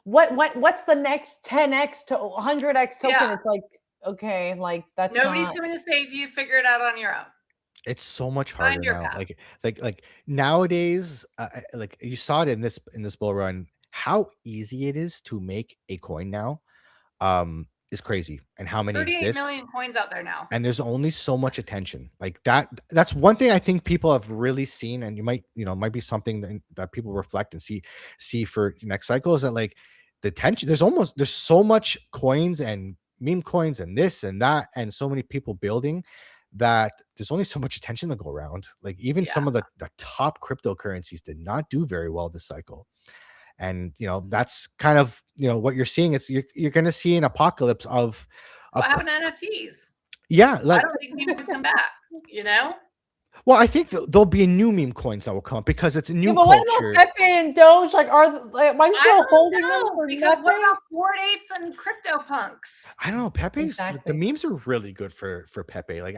what's the next 10x to 100x token? Yeah. It's like, okay, like that's Nobody's not. coming to save you. Figure it out on your own. It's so much Find harder your now. path. Like nowadays, like you saw it in this bull run, how easy it is to make a coin now, is crazy, and how many 38 exist. million coins out there now. And there's only so much attention like that's one thing I think people have really seen, and might be something that people reflect and see for next cycle, is that like the attention, there's so much coins and meme coins and this and that, and so many people building, that there's only so much attention to go around. Like even some of the top cryptocurrencies did not do very well this cycle. And that's kind of what you're seeing. It's you're going to see an apocalypse of What happened to NFTs? yeah, I like don't think meme coins come back. You know? well, I think there'll be new meme coins that will come because it's a new But what culture. about Pepe and Doge? Like, am I I still don't holding them know, for because what nothing? about Bored Apes and CryptoPunks? I don't know. Pepe's Exactly. the memes are really good for Pepe. Like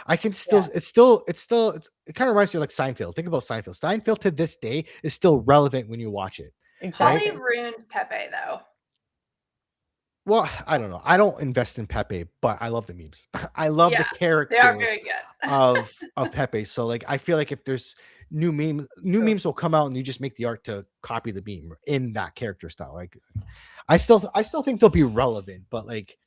I can still it's it kind of reminds me of like Seinfeld. Think about Seinfeld. Seinfeld to this day is still relevant when you watch it. Exactly. Holly ruined Pepe though. Well, I don't know. I don't invest in Pepe, but I love the memes. I love the character They are very good. of Pepe. So like I feel like if there's new memes will come out and you just make the art to copy the meme in that character style. Like I still think they'll be relevant, but like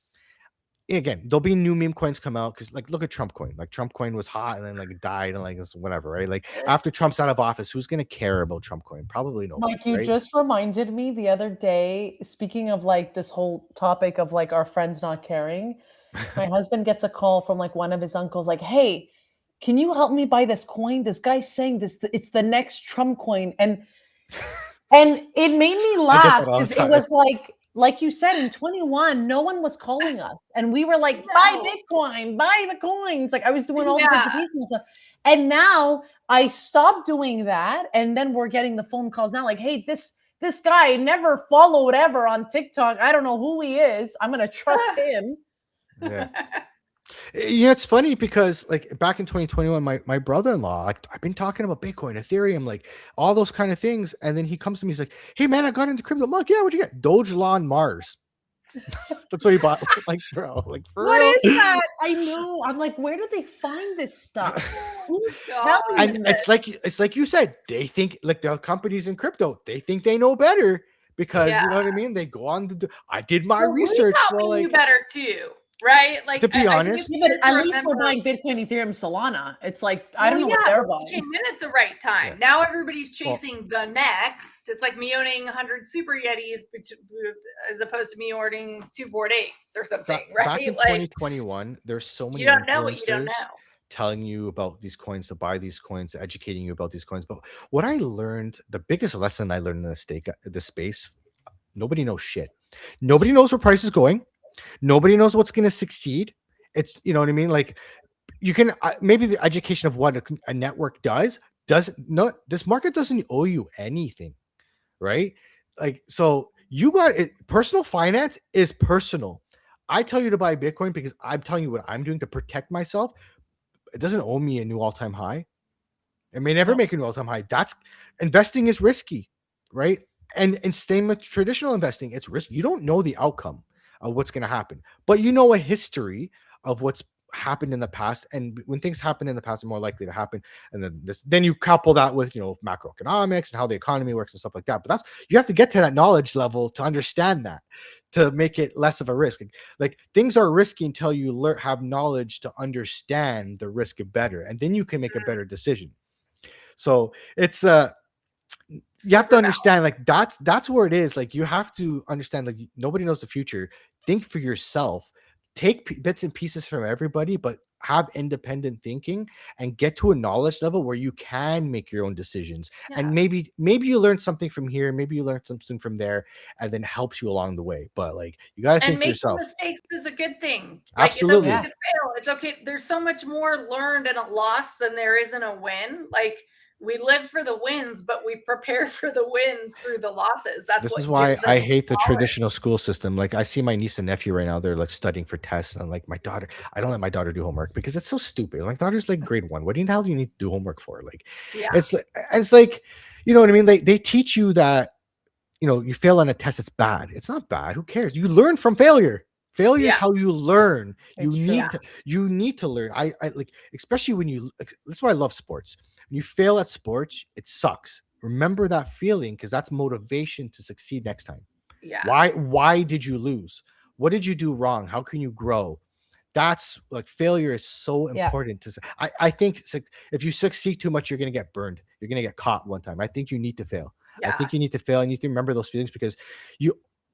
again, there'll be new meme coins come out because like look at Trump coin. Like Trump coin was hot and then like it died and like it's whatever, right? Like after Trump's out of office, who's gonna care about Trump coin? Probably nobody. Mike, you right? just reminded me the other day, speaking of like this whole topic of like our friends not caring, my husband gets a call from like one of his uncles, like, hey, can you help me buy this coin? This guy's saying it's the next Trump coin. And it made me laugh all the because it time. was like you said, in 21, no one was calling us. And we were like, buy Bitcoin, buy the coins. Like I was doing all this educational stuff. And now I stopped doing that. And then we're getting the phone calls now like, hey, this guy never followed ever on TikTok. I don't know who he is. I'm going to trust him. Yeah. It's funny because like back in 2021, my brother-in-law, like I've been talking about Bitcoin, Ethereum, like all those kind of things, and then he comes to me, he's like, "Hey man, I got into crypto." I'm like, "Yeah, what'd you get?" Dogecoin Mars. That's what he bought. Like, bro, like for What real? is that? I know. I'm like, where do they find this stuff? Who's telling And them it's like you said, they think like the companies in crypto, they think they know better because you know what I mean. They go on I did my research. We thought we knew better too. Right? Like to be honest, but at least we're buying Bitcoin, Ethereum, Solana. It's like I don't know what they're buying. Came in at the right time. Now everybody's chasing the next. It's like me owning 100 Super Yetis as opposed to me ordering 2 Bored Apes or something, right? Back in 2021, there's so many. You don't know what you don't know. Telling you about these coins, to buy these coins, educating you about these coins. But what I learned, the biggest lesson I learned in this space, nobody knows shit. Nobody knows where price is going. Nobody knows what's going to succeed. It's, you know what I mean? Like you can maybe the education of what a network does not, this market doesn't owe you anything, right? Like, so you got it. Personal finance is personal. I tell you to buy Bitcoin because I'm telling you what I'm doing to protect myself. It doesn't owe me a new all-time high. It may never make a new all-time high. That's investing is risky, right? And same with traditional investing, it's risky. You don't know the outcome of what's going to happen, but you know a history of what's happened in the past, and when things happen in the past, are more likely to happen. And then you couple that with macroeconomics and how the economy works and stuff like that. But you have to get to that knowledge level to understand that, to make it less of a risk. Like things are risky until you have knowledge to understand the risk better, and then you can make a better decision. So it's you have to understand, like that's where it is. Like you have to understand, like nobody knows the future. Think for yourself. Take bits and pieces from everybody, but have independent thinking and get to a knowledge level where you can make your own decisions. And maybe you learn something from here, maybe you learn something from there, and then helps you along the way. But like you got to think for yourself. And making mistakes is a good thing. Absolutely. Like, it's okay to fail. It's okay. There's so much more learned in a loss than there is in a win. Like we live for the wins, but we prepare for the wins through the losses. That's This is what why gives us I hate the power. traditional school system. Like I see my niece and nephew right now, they're like studying for tests. And like my daughter, I don't let my daughter do homework because it's so stupid. My daughter's like grade 1. What the hell do you need to do homework for? Like Yeah. it's like, you know what I mean? They teach you that, you know, you fail on a test, it's bad. It's not bad. Who cares? You learn from failure. Failure is Yeah. how you learn. You It's true. need to learn. I like, especially when you like, that's why I love sports. When you fail at sports, it sucks. Remember that feeling because that's motivation to succeed next time. Yeah. Why did you lose? What did you do wrong? How can you grow? That's like failure is so Yeah. important to I think if you succeed too much, you're gonna get burned. You're gonna get caught one time. I think you need to fail. I Yeah. think you need to fail and you need to remember those feelings because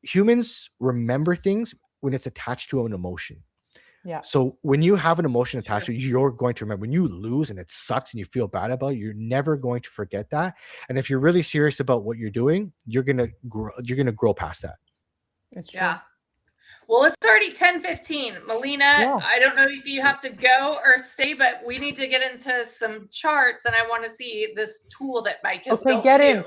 humans remember things when it's attached to an emotion. Yeah. So when you have an emotion attached to it, you're going to remember when you lose and it sucks and you feel bad about it, you're never going to forget that. And if you're really serious about what you're doing, you're gonna grow past that. It's true. Yeah. Well, it's already 10:15. Melina, Yeah. I don't know if you have to go or stay, but we need to get into some charts and I want to see this tool that Mike has Okay, built get too. in.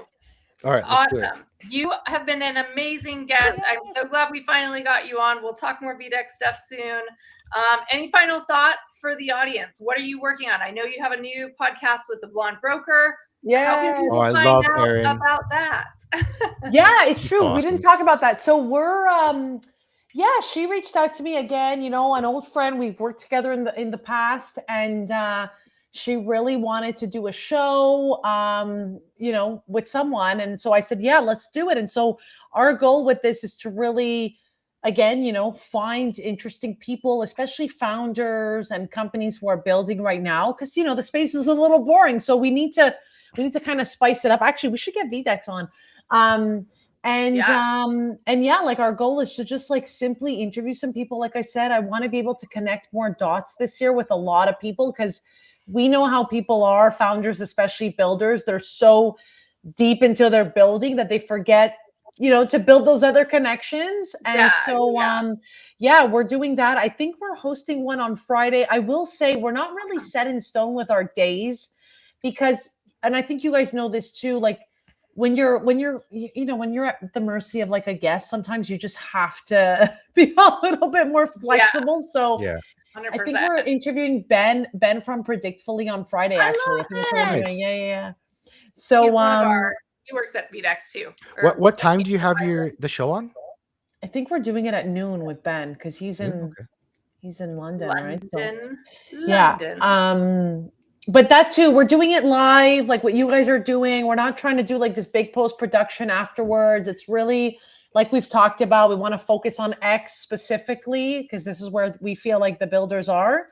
All right, let's do it. Awesome. You have been an amazing guest. I'm so glad we finally got you on. We'll talk more VDEX stuff soon. Any final thoughts for the audience? What are you working on? I know you have a new podcast with the Blonde Broker. How can Yeah. people Oh, I find love out Erin. about that? Yeah, it's true. We didn't Awesome. talk about that. So we're yeah, she reached out to me again, you know, an old friend. We've worked together in the past, and she really wanted to do a show you know, with someone. And so I said, yeah, let's do it. And so our goal with this is to really, again, you know, find interesting people, especially founders and companies who are building right now, because you know the space is a little boring. So we need to kind of spice it up. Actually, we should get VDEX on. And yeah, like our goal is to just like simply interview some people. Like I said, I want to be able to connect more dots this year with a lot of people because we know how people are, founders, especially builders. They're so deep into their building that they forget, you know, to build those other connections. And yeah, we're doing that. I think we're hosting one on Friday. I will say we're not really set in stone with our days because, and I think you guys know this too, like when you're you know, when you're at the mercy of like a guest, sometimes you just have to be a little bit more flexible. So Yeah. 100%. I think we're interviewing Ben from Predictfully on Friday. I Actually, love I think that's what we're it. doing. Yeah. So He's one of our, he works at VDEX too. What time do you have the show on? I think we're doing it at noon with Ben because he's in Okay. he's in London, right? So, London. yeah. But that too, we're doing it live, like what you guys are doing. We're not trying to do like this big post production afterwards. It's really like we've talked about. We want to focus on X specifically because this is where we feel like the builders are.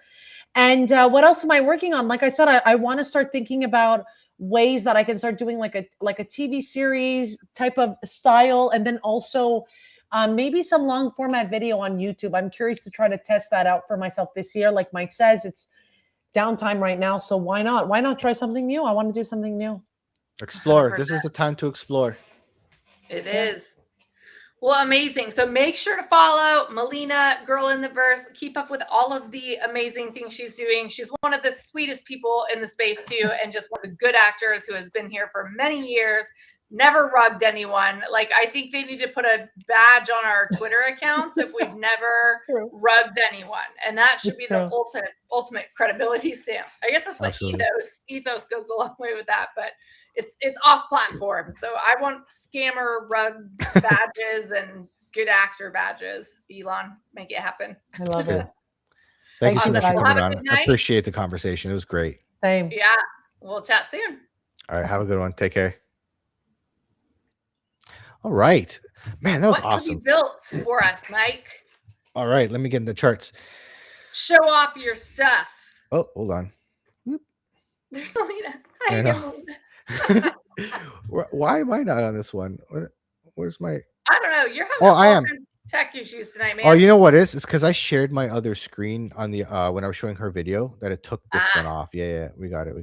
And what else am I working on? Like I said, I want to start thinking about ways that I can start doing like a TV series type of style, and then also maybe some long format video on YouTube. I'm curious to try to test that out for myself this year. Like Mike says, it's downtime right now, so why not? Why not try something new? I want to do something new. Explore. 100%. This is the time to explore. It is. Well, amazing. So make sure to follow Melina, Girl in the Verse. Keep up with all of the amazing things she's doing. She's one of the sweetest people in the space too, and just one of the good actors who has been here for many years. Never rugged anyone. Like I think they need to put a badge on our Twitter accounts if we've never rugged anyone, and that should be the ultimate credibility stamp. I guess that's what Absolutely. ethos goes a long way with that, but it's off platform. So I want scammer rug badges and good actor badges. Elon, make it happen. I love it. Thank you so much for Awesome. coming Have a on. good I night. appreciate the conversation. It was great. Same. Yeah, we'll chat soon. All right, have a good one. Take care. All right, man, that was What awesome. have you built for us, Mike? All right, let me get in the charts. Show off your stuff. Oh, hold on. There's Melina. Hi, I know. Melina. Why am I not on this one? Where's my? I don't know. You're having Oh, I am. kinds of tech issues tonight, man. Oh, you know what it is? It's because I shared my other screen on the when I was showing her video that it took this one off. Yeah, we got it.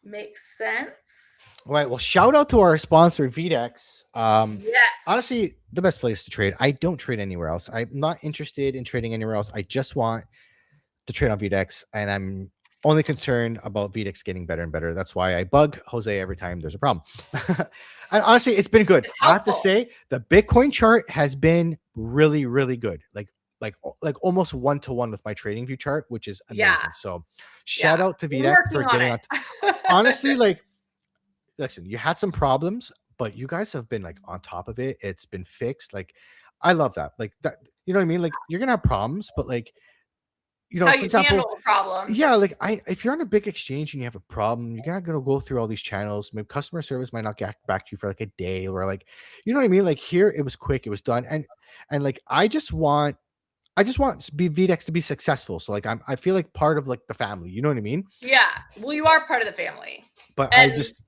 Makes sense. All right. Well, shout out to our sponsor, VDEX. Yes. Honestly, the best place to trade. I don't trade anywhere else. I'm not interested in trading anywhere else. I just want to trade on VDEX, and I'm only concerned about VDEX getting better and better. That's why I bug Jose every time there's a problem. And honestly, it's been good. It's I have to helpful. say the Bitcoin chart has been really, really good. Like almost 1-to-1 with my trading view chart, which is amazing. Yeah. So shout Yeah. out to We're VDEX working for on getting it. on. Honestly, like, listen, you had some problems, but you guys have been like on top of it. It's been fixed. Like, I love that. Like that, you know what I mean? Like, you're gonna have problems, but like, It's how for you example, handle the problems. yeah, like if you're on a big exchange and you have a problem, you're not gonna go through all these channels. Maybe customer service might not get back to you for like a day, or like, you know what I mean? Like here, it was quick, it was done, and like I just want VDEX to be successful. So like I feel like part of like the family. You know what I mean? Yeah. Well, you are part of the family. But I And just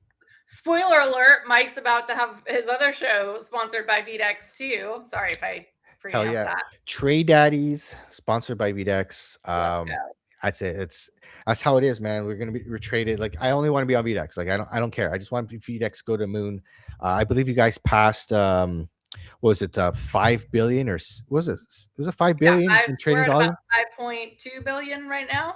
spoiler alert, Mike's about to have his other show sponsored by VDEX too. Sorry if I hell pronounced yeah, that. Trade Daddies sponsored by VDEX. Let's go. I'd say that's how it is, man. We're traded. Like I only want to be on VDEX. Like I don't care. I just want VDEX to go to the moon. I believe you guys passed what was it 5 billion was it 5 billion in We're trading at about volume? 5.2 billion right now.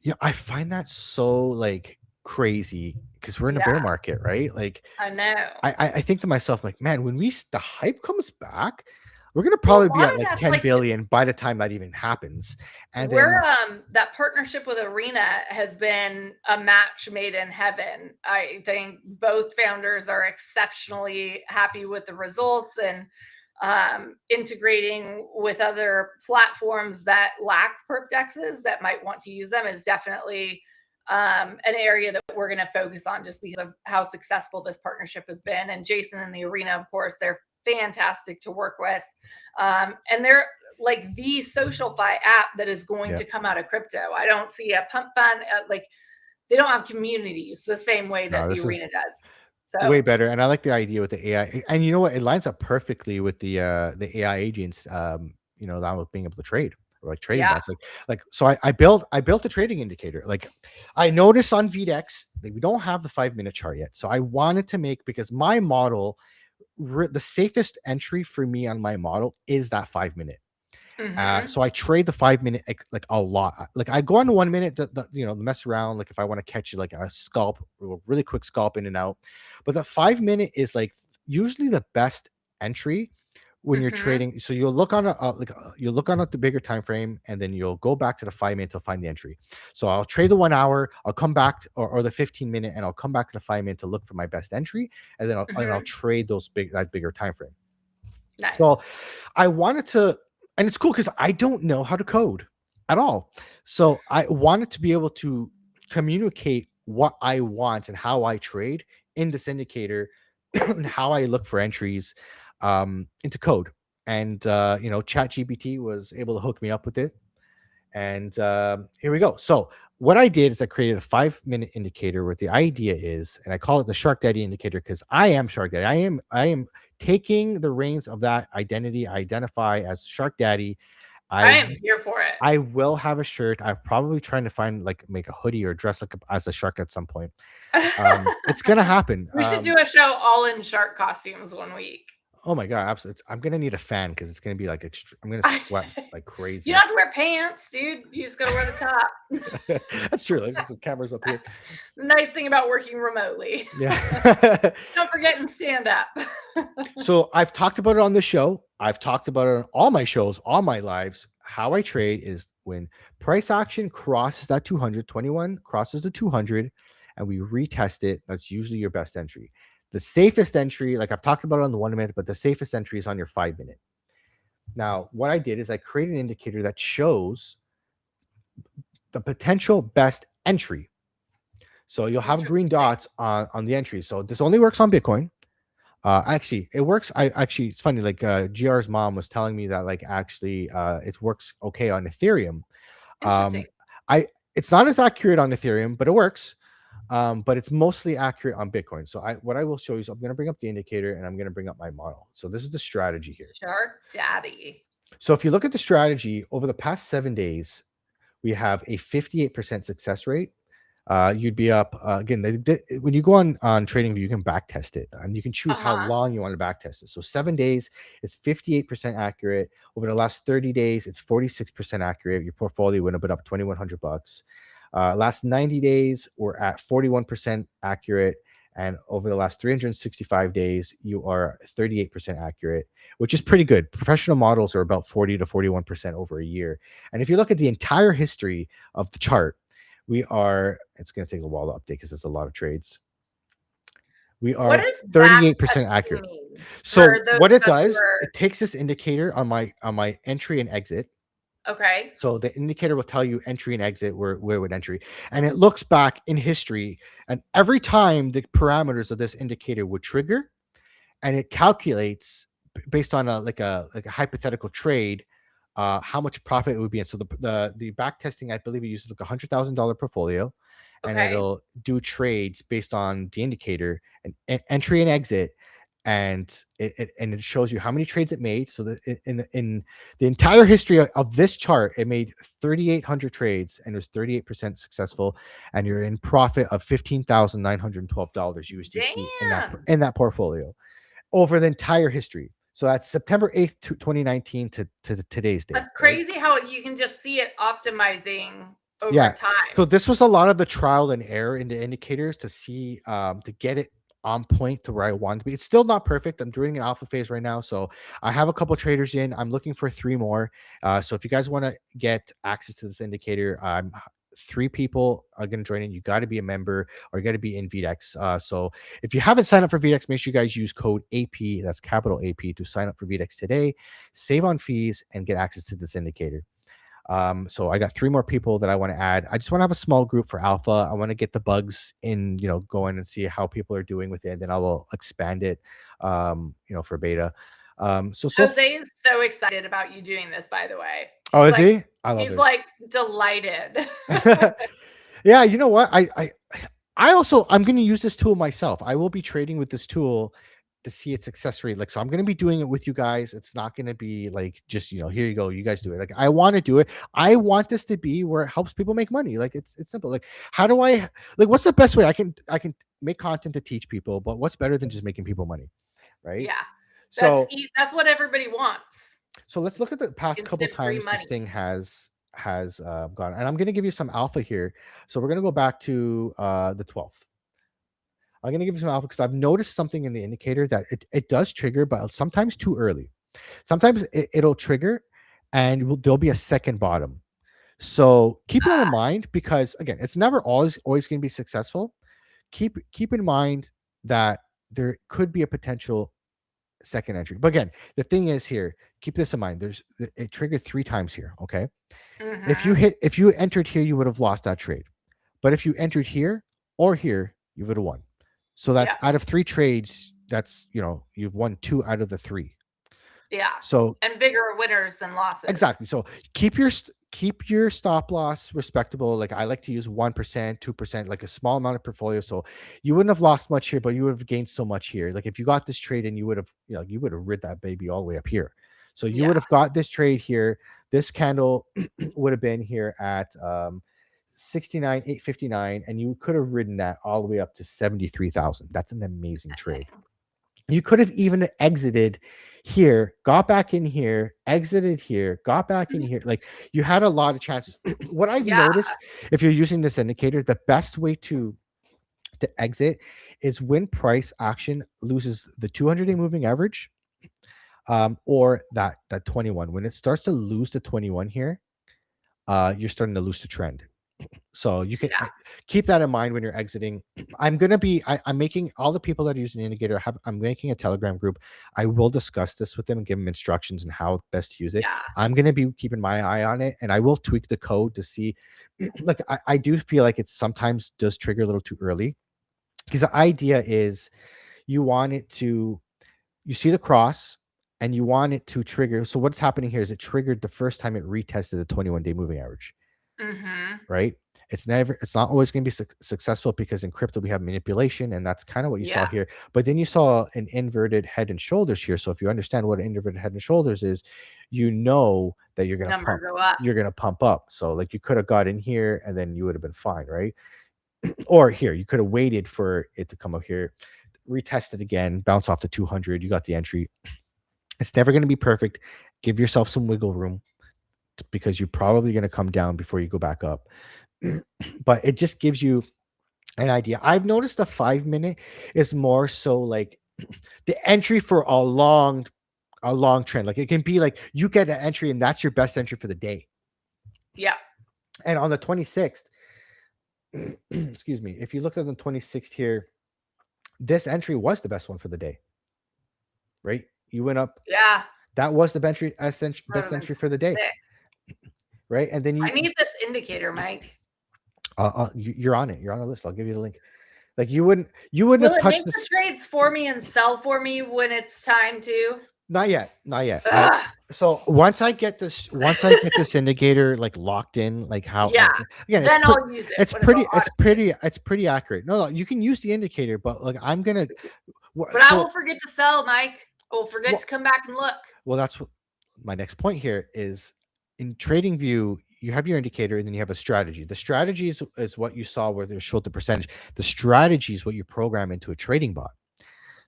Yeah, I find that so like crazy because we're in a bear Yeah, market, right? Like I know. I think to myself, like, man, when the hype comes back, we're gonna Well, a probably be lot at of like that's 10 like billion by the time that even happens. And we're then that partnership with Arena has been a match made in heaven. I think both founders are exceptionally happy with the results, and integrating with other platforms that lack perp dexes that might want to use them is definitely an area that we're going to focus on just because of how successful this partnership has been. And Jason and the Arena, of course, they're fantastic to work with. And they're like the SocialFi app that is going yeah, to come out of crypto. I don't see a pump fund like they don't have communities the same way no, that the this is Arena does. way So better. And I like the idea with the AI. And you know what? It lines up perfectly with the AI agents, that with being able to trade or like trading yeah. bots. Like so I built a trading indicator. Like I noticed on VDEX that we don't have the 5-minute chart yet. So I wanted to make because my model the safest entry for me on my model is that 5-minute. Mm-hmm. So I trade the 5-minute like a lot. Like I go on the 1 minute, mess around. Like if I want to catch like a scalp, a really quick scalp in and out. But the 5-minute is like usually the best entry when you're Mm-hmm. trading. So you'll look on you'll look on the bigger time frame, and then you'll go back to the 5-minute to find the entry. So I'll trade the 1 hour. I'll come back or the 15-minute, and I'll come back to the 5-minute to look for my best entry, and then I'll Mm-hmm. trade that bigger time frame. So Nice. I wanted to, and it's cool because I don't know how to code at all. So I wanted to be able to communicate what I want and how I trade in this indicator and how I look for entries into code. And ChatGPT was able to hook me up with it. And here we go. So what I did is I created a 5-minute indicator where the idea is, and I call it the Shark Daddy indicator because I am Shark Daddy. I am taking the reins of that identity. I identify as Shark Daddy. I I am here for it. I will have a shirt. I'm probably trying to find like make a hoodie or dress like as a shark at some point. It's gonna happen. We should do a show all in shark costumes one week. Oh my god, absolutely! I'm gonna need a fan because it's gonna be like I'm gonna sweat like You crazy. don't have to wear pants, dude. You just gotta wear the top. That's true. Like some cameras up here. The nice thing about working remotely. Yeah. Don't forget and stand up. So I've talked about it on the show. I've talked about it on all my shows, all my lives. How I trade is when price action crosses that 221, crosses the 200, and we retest it. That's usually your best entry. The safest entry, like I've talked about it on the 1 minute, but the safest entry is on your 5-minute. Now, what I did is I created an indicator that shows the potential best entry. So you'll have green Interesting. dots on the entry. So this only works on Bitcoin. Actually, it works. It's funny. Like GR's mom was telling me that like actually it works okay on Ethereum. Interesting. I It's not as accurate on Ethereum, but it works. But it's mostly accurate on Bitcoin. So what I will show you is I'm going to bring up the indicator and I'm going to bring up my model. So this is the strategy here. Shark Daddy. So if you look at the strategy over the past 7 days, we have a 58% success rate. You'd be up again. When you go on TradingView, you can back test it, and you can choose how long you want to back test it. So 7 days, it's 58% accurate. Over the last 30 days, it's 46% accurate. Your portfolio would have been up $2,100. Last 90 days, we're at 41% accurate. And over the last 365 days, you are 38% accurate, which is pretty good. Professional models are about 40 to 41% over a year. And if you look at the entire history of the chart, it's going to take a while to update because there's a lot of trades. We What are does 38% backtesting accurate. mean So for those what of it us who does, are it takes this indicator on my entry and exit. okay? So the indicator will tell you entry and exit, where would entry, and it looks back in history, and every time the parameters of this indicator would trigger, and it calculates based on a hypothetical trade, how much profit it would be in. So the back testing, I believe, it uses like $100,000 portfolio, and Okay. it'll do trades based on the indicator and entry and exit, and it shows you how many trades it made. So that in the entire history of this chart, it made 3,800 trades and it was 38% successful, and you're in profit of $15,912 USDT Damn. in that portfolio over the entire history. So that's September 8th, 2019 to today's date. That's Right? crazy how you can just see it optimizing over Yeah. time. So this was a lot of the trial and error in the indicators to see to get it on point to where I want to be. It's still not perfect. I'm doing an alpha phase right now, so I have a couple traders in. I'm looking for 3 more. So if you guys want to get access to this indicator, 3 people are going to join in. You got to be a member or you got to be in VDEX. So if you haven't signed up for VDEX, make sure you guys use code AP, that's capital AP, to sign up for VDEX today, save on fees, and get access to this indicator. So I got 3 more people that I want to add. I just want to have a small group for alpha. I want to get the bugs in, going and see how people are doing with it. And then I will expand it, for beta. Jose is so excited about you doing this, by the way. Oh, is like, he? I love he's it. like delighted. Yeah, you know what? I'm going to use this tool myself. I will be trading with this tool to see its success rate. Like, so I'm going to be doing it with you guys. It's not going to be like just, here you go, you guys do it. Like, I want to do it. I want this to be where it helps people make money. Like, it's simple. Like, how do what's the best way I can make content to teach people, but what's better than just making people money? Right. Yeah. So That's what everybody wants. so let's look at the past couple Instant free times money. this thing has gone, and I'm going to give you some alpha here. So we're going to go back to the 12th. I'm going to give you some alpha because I've noticed something in the indicator that it does trigger, but sometimes too early. Sometimes it'll trigger and there'll be a second bottom. So keep that in mind, because again, it's never always going to be successful. Keep in mind that there could be a potential second entry. But again, the thing is here, keep this in mind. It triggered 3 times here. Okay. Mhm. If you entered here, you would have lost that trade. But if you entered here or here, you would have won. So that's Yeah. out of 3 trades, that's, you've won 2 out of the 3. Yeah. So And bigger winners than losses. exactly. So keep your stop loss respectable. Like, I like to use 1%, 2%, like a small amount of portfolio. So you wouldn't have lost much here, but you would have gained so much here. Like, if you got this trade and you would have rid that baby all the way up here. So you would have got this trade here. This candle would have been here at 69,859, and you could have ridden that all the way up to 73,000. That's an amazing trade. You could have even exited here, got back in here, exited here, got back in here. Like, you had a lot of chances. What I've noticed, if you're using this indicator, the best way to exit is when price action loses the 200-day moving average, or that 21. When it starts to lose the 21 here, you're starting to lose the trend. So you can keep that in mind when you're exiting. I'm making all the people that are using the indicator. I'm making a Telegram group. I will discuss this with them and give them instructions on how best to use it. Yeah. I'm going to be keeping my eye on it, and I will tweak the code to see. Like, I do feel like it sometimes does trigger a little too early, because the idea is you see the cross and you want it to trigger. So what's happening here is it triggered the first time it retested the 21-day moving average. Mm-hmm. Right? It's not always going to be successful, because in crypto we have manipulation, and that's kind of what you saw here. But then you saw an inverted head and shoulders here. So if you understand what an inverted head and shoulders is, you know that you're going to pump. You're going to pump up. So like, you could have got in here and then you would have been fine, right? Or here, you could have waited for it to come up here, retest it again, bounce off to 200. You got the entry. It's never going to be perfect. Give yourself some wiggle room, because you're probably going to come down before you go back up. but it just gives you an idea. I've noticed the 5 minute is more so like the entry for a long trend. Like it can be like you get an entry and that's your best entry for the day. Yeah. And on the 26th, excuse me, if you look at the 26th here, this entry was the best one for the day. Right? You went up. Yeah. That was the best That would've entry been for the day. sick. Right? And then I need this indicator, Mike. you're on it. You're on the list. I'll give you the link. Like you wouldn't Will have it touched make this. the trades for me and sell for me when it's time to? Not yet. Not yet. Ugh. So once I get this indicator like locked in, like how Yeah. again, Then I'll use it. it's when pretty, all it's pretty accurate. No, you can use the indicator, but like I'm gonna. But I will forget to sell, Mike. I will forget Well- to come back and look. Well, that's what my next point here is. In trading view, you have your indicator and then you have a strategy. The strategy is what you saw where they showed the percentage. The strategy is what you program into a trading bot.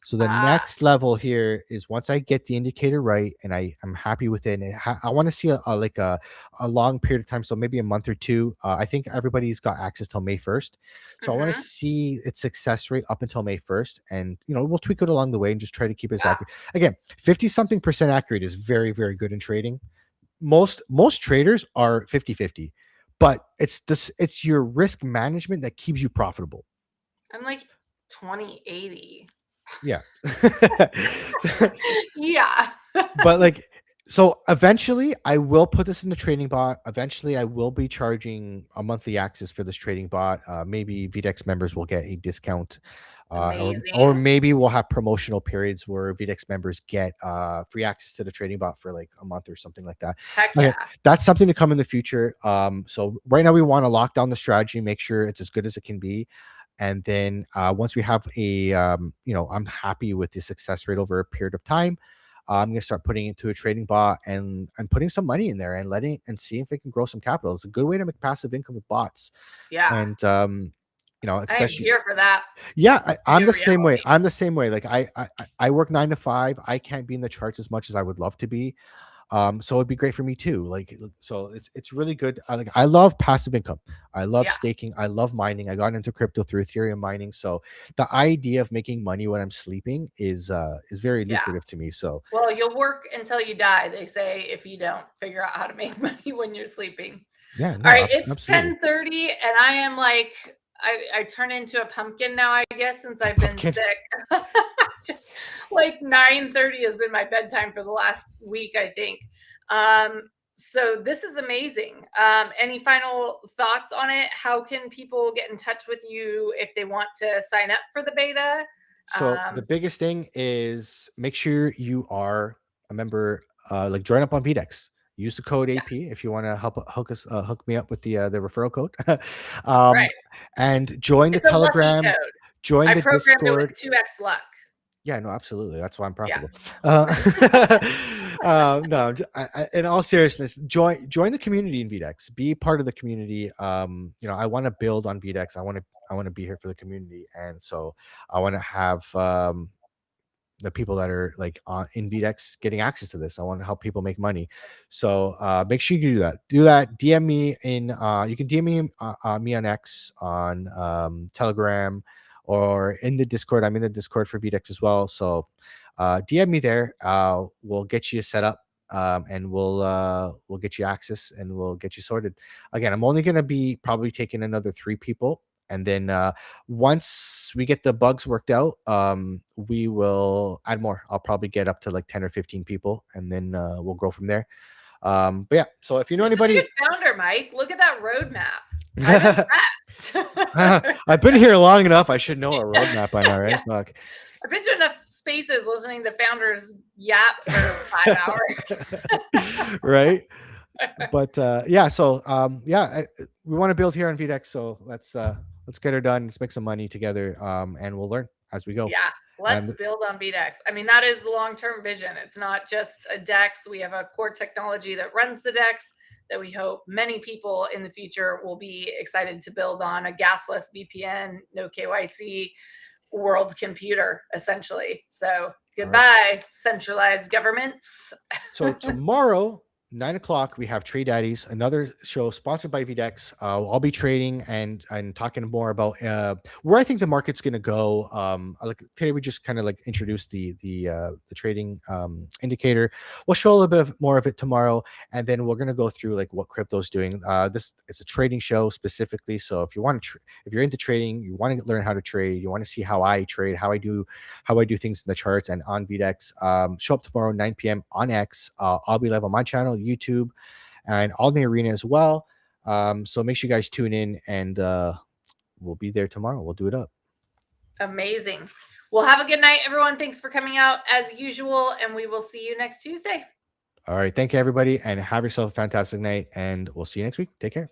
So the next level here is once I get the indicator right and I'm happy with it, and I want to see a long period of time, so maybe a month or two. I think everybody's got access till May 1st, so I want to see its success rate up until May 1st, and we'll tweak it along the way and just try to keep it as accurate. Again, 50-something% accurate is very, very good in trading. Most traders are 50-50, but it's your risk management that keeps you profitable. I'm like 2080. Yeah. Yeah. But like, so eventually I will put this in the trading bot. Eventually I will be charging a monthly access for this trading bot. Maybe VDEX members will get a discount, or maybe we'll have promotional periods where VDEX members get free access to the trading bot for like a month or something like that. Heck yeah. That's something to come in the future. So right now we want to lock down the strategy, make sure it's as good as it can be. And then once we have I'm happy with the success rate over a period of time, I'm going to start putting it into a trading bot and putting some money in there and seeing if it can grow some capital. It's a good way to make passive income with bots. Yeah. And, especially I'm here for that. Yeah, I'm the same way. reality. I'm the same way. Like I work 9 to 5. I can't be in the charts as much as I would love to be. So it'd be great for me too. Like, so it's really good. I love passive income. I love staking. I love mining. I got into crypto through Ethereum mining. So the idea of making money when I'm sleeping is very lucrative to me. So Well, you'll work until you die, they say, if you don't figure out how to make money when you're sleeping. yeah. No, All right, it's absolutely. 10:30 and I am like I turn into a pumpkin now, I guess, since I've been pumpkin. sick. Just like 9:30 has been my bedtime for the last week, I think. So this is amazing. Any final thoughts on it? How can people get in touch with you if they want to sign up for the beta? So the biggest thing is make sure you are a member. Like join up on VDEX. Use the code AP if you want to hook me up with the referral code. Right. And join It's the a lucky Telegram. code. Join I the programmed it with Discord. 2x luck. Yeah, no, absolutely. That's why I'm Yeah. profitable. No, in all seriousness, join the community in VDEX. Be part of the community. I want to build on VDEX. I want to be here for the community, and so I want to have the people that are like in VDEX getting access to this. I want to help people make money. So make sure you do that. DM me in you can DM me me on X, on Telegram, or in the Discord. I'm in the Discord for VDEX as well. So DM me there. We'll get you set up. And we'll get you access and we'll get you sorted. Again, I'm only gonna be probably taking another 3 people. And then once we get the bugs worked out, we will add more. I'll probably get up to like 10 or 15 people, and then we'll go from there. But yeah, so if you know You're anybody, such a good founder, Mike. Look at that roadmap. I'm impressed. I've been here long enough. I should know a roadmap by now, right? Fuck. I've been to enough spaces listening to founders yap for 5 hours. Right. But yeah, so we want to build here on VDEX, so let's get her done. Let's make some money together, and we'll learn as we go. Yeah, let's build on VDEX. I mean, that is the long-term vision. It's not just a DEX. We have a core technology that runs the DEX that we hope many people in the future will be excited to build on, a gasless VPN, no KYC world computer, essentially. So goodbye, centralized governments. So tomorrow, 9 o'clock, we have Trade Daddies, another show sponsored by VDEX. I'll be trading and talking more about where I think the market's going to go. Like today, we just kind of like introduced the trading indicator. We'll show a little bit more of it tomorrow, and then we're going to go through like what crypto's doing. This it's a trading show specifically, so if you want to, if you're into trading, you want to learn how to trade, you want to see how I trade, how I do things in the charts and on VDEX. Show up tomorrow 9 p.m. on X. I'll be live on my channel, YouTube, and all the arena as well. So make sure you guys tune in, and we'll be there tomorrow. We'll do it up. Amazing. Well, have a good night, everyone. Thanks for coming out as usual, and we will see you next Tuesday. All right. Thank you, everybody, and have yourself a fantastic night, and we'll see you next week. Take care.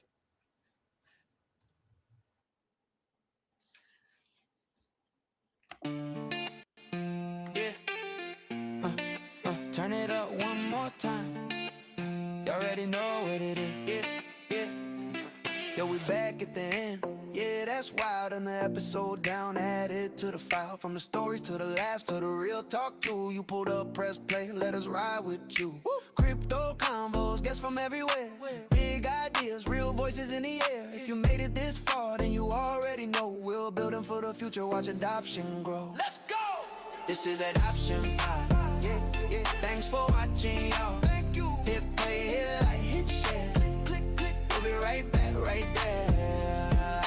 Turn it up one more time. You already know what it is. Yeah, yeah. Yo, we back at the end. Yeah, that's wild. And the episode down, added to the file. From the stories to the laughs to the real talk too. You pulled up, press play, let us ride with you. Woo. Crypto convos, guests from everywhere. Big ideas, real voices in the air. If you made it this far, then you already know we're building for the future. Watch adoption grow. Let's go. This is Adoption Pod. Yeah, yeah. Thanks for watching, y'all. Thank you. Hit play, hit like, hit share. Click, click, click. We'll be right back, right there.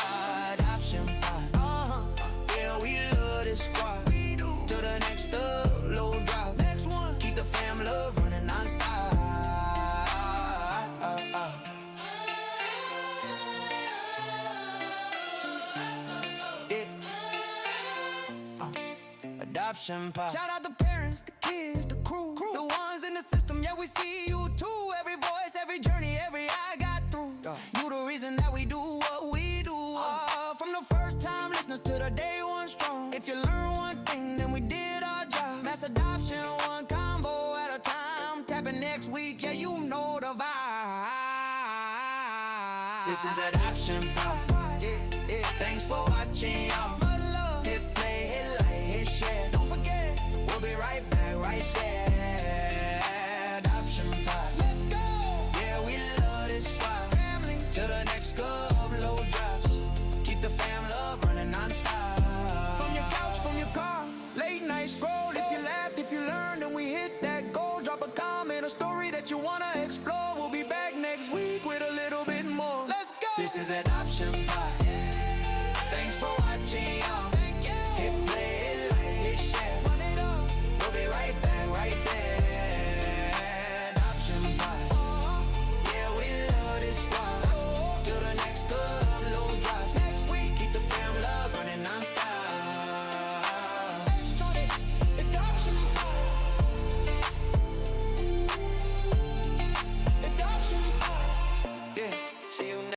Adoption Pod. Yeah, we love this squad. We do. To the next upload drop. Next one. Keep the fam love running non-stop. Yeah. Adoption Pod. Shout out the parents, the kids, the crew, the ones in the system. Yeah, we see you too. Every voice, every journey, every I got through. You the reason that we do what we do. From the first time listeners to the day one strong. If you learn one thing, then we did our job. Mass adoption, one combo at a time. Tapping next week, yeah, you know the vibe. This is Adoption Pod. Yeah, yeah. Thanks for watching, y'all. Hit play, hit like, hit share. Don't forget, we'll be right back, right there. Adoption Pod. Let's go. Yeah, we love this squad. Family. To the next upload drops. Keep the fam love running non-stop. From your couch, from your car, late night scroll. If you laughed, if you learned, then we hit that goal. Drop a comment, a story that you wanna explore. We'll be back next week with a little bit more. Let's go. This is Adoption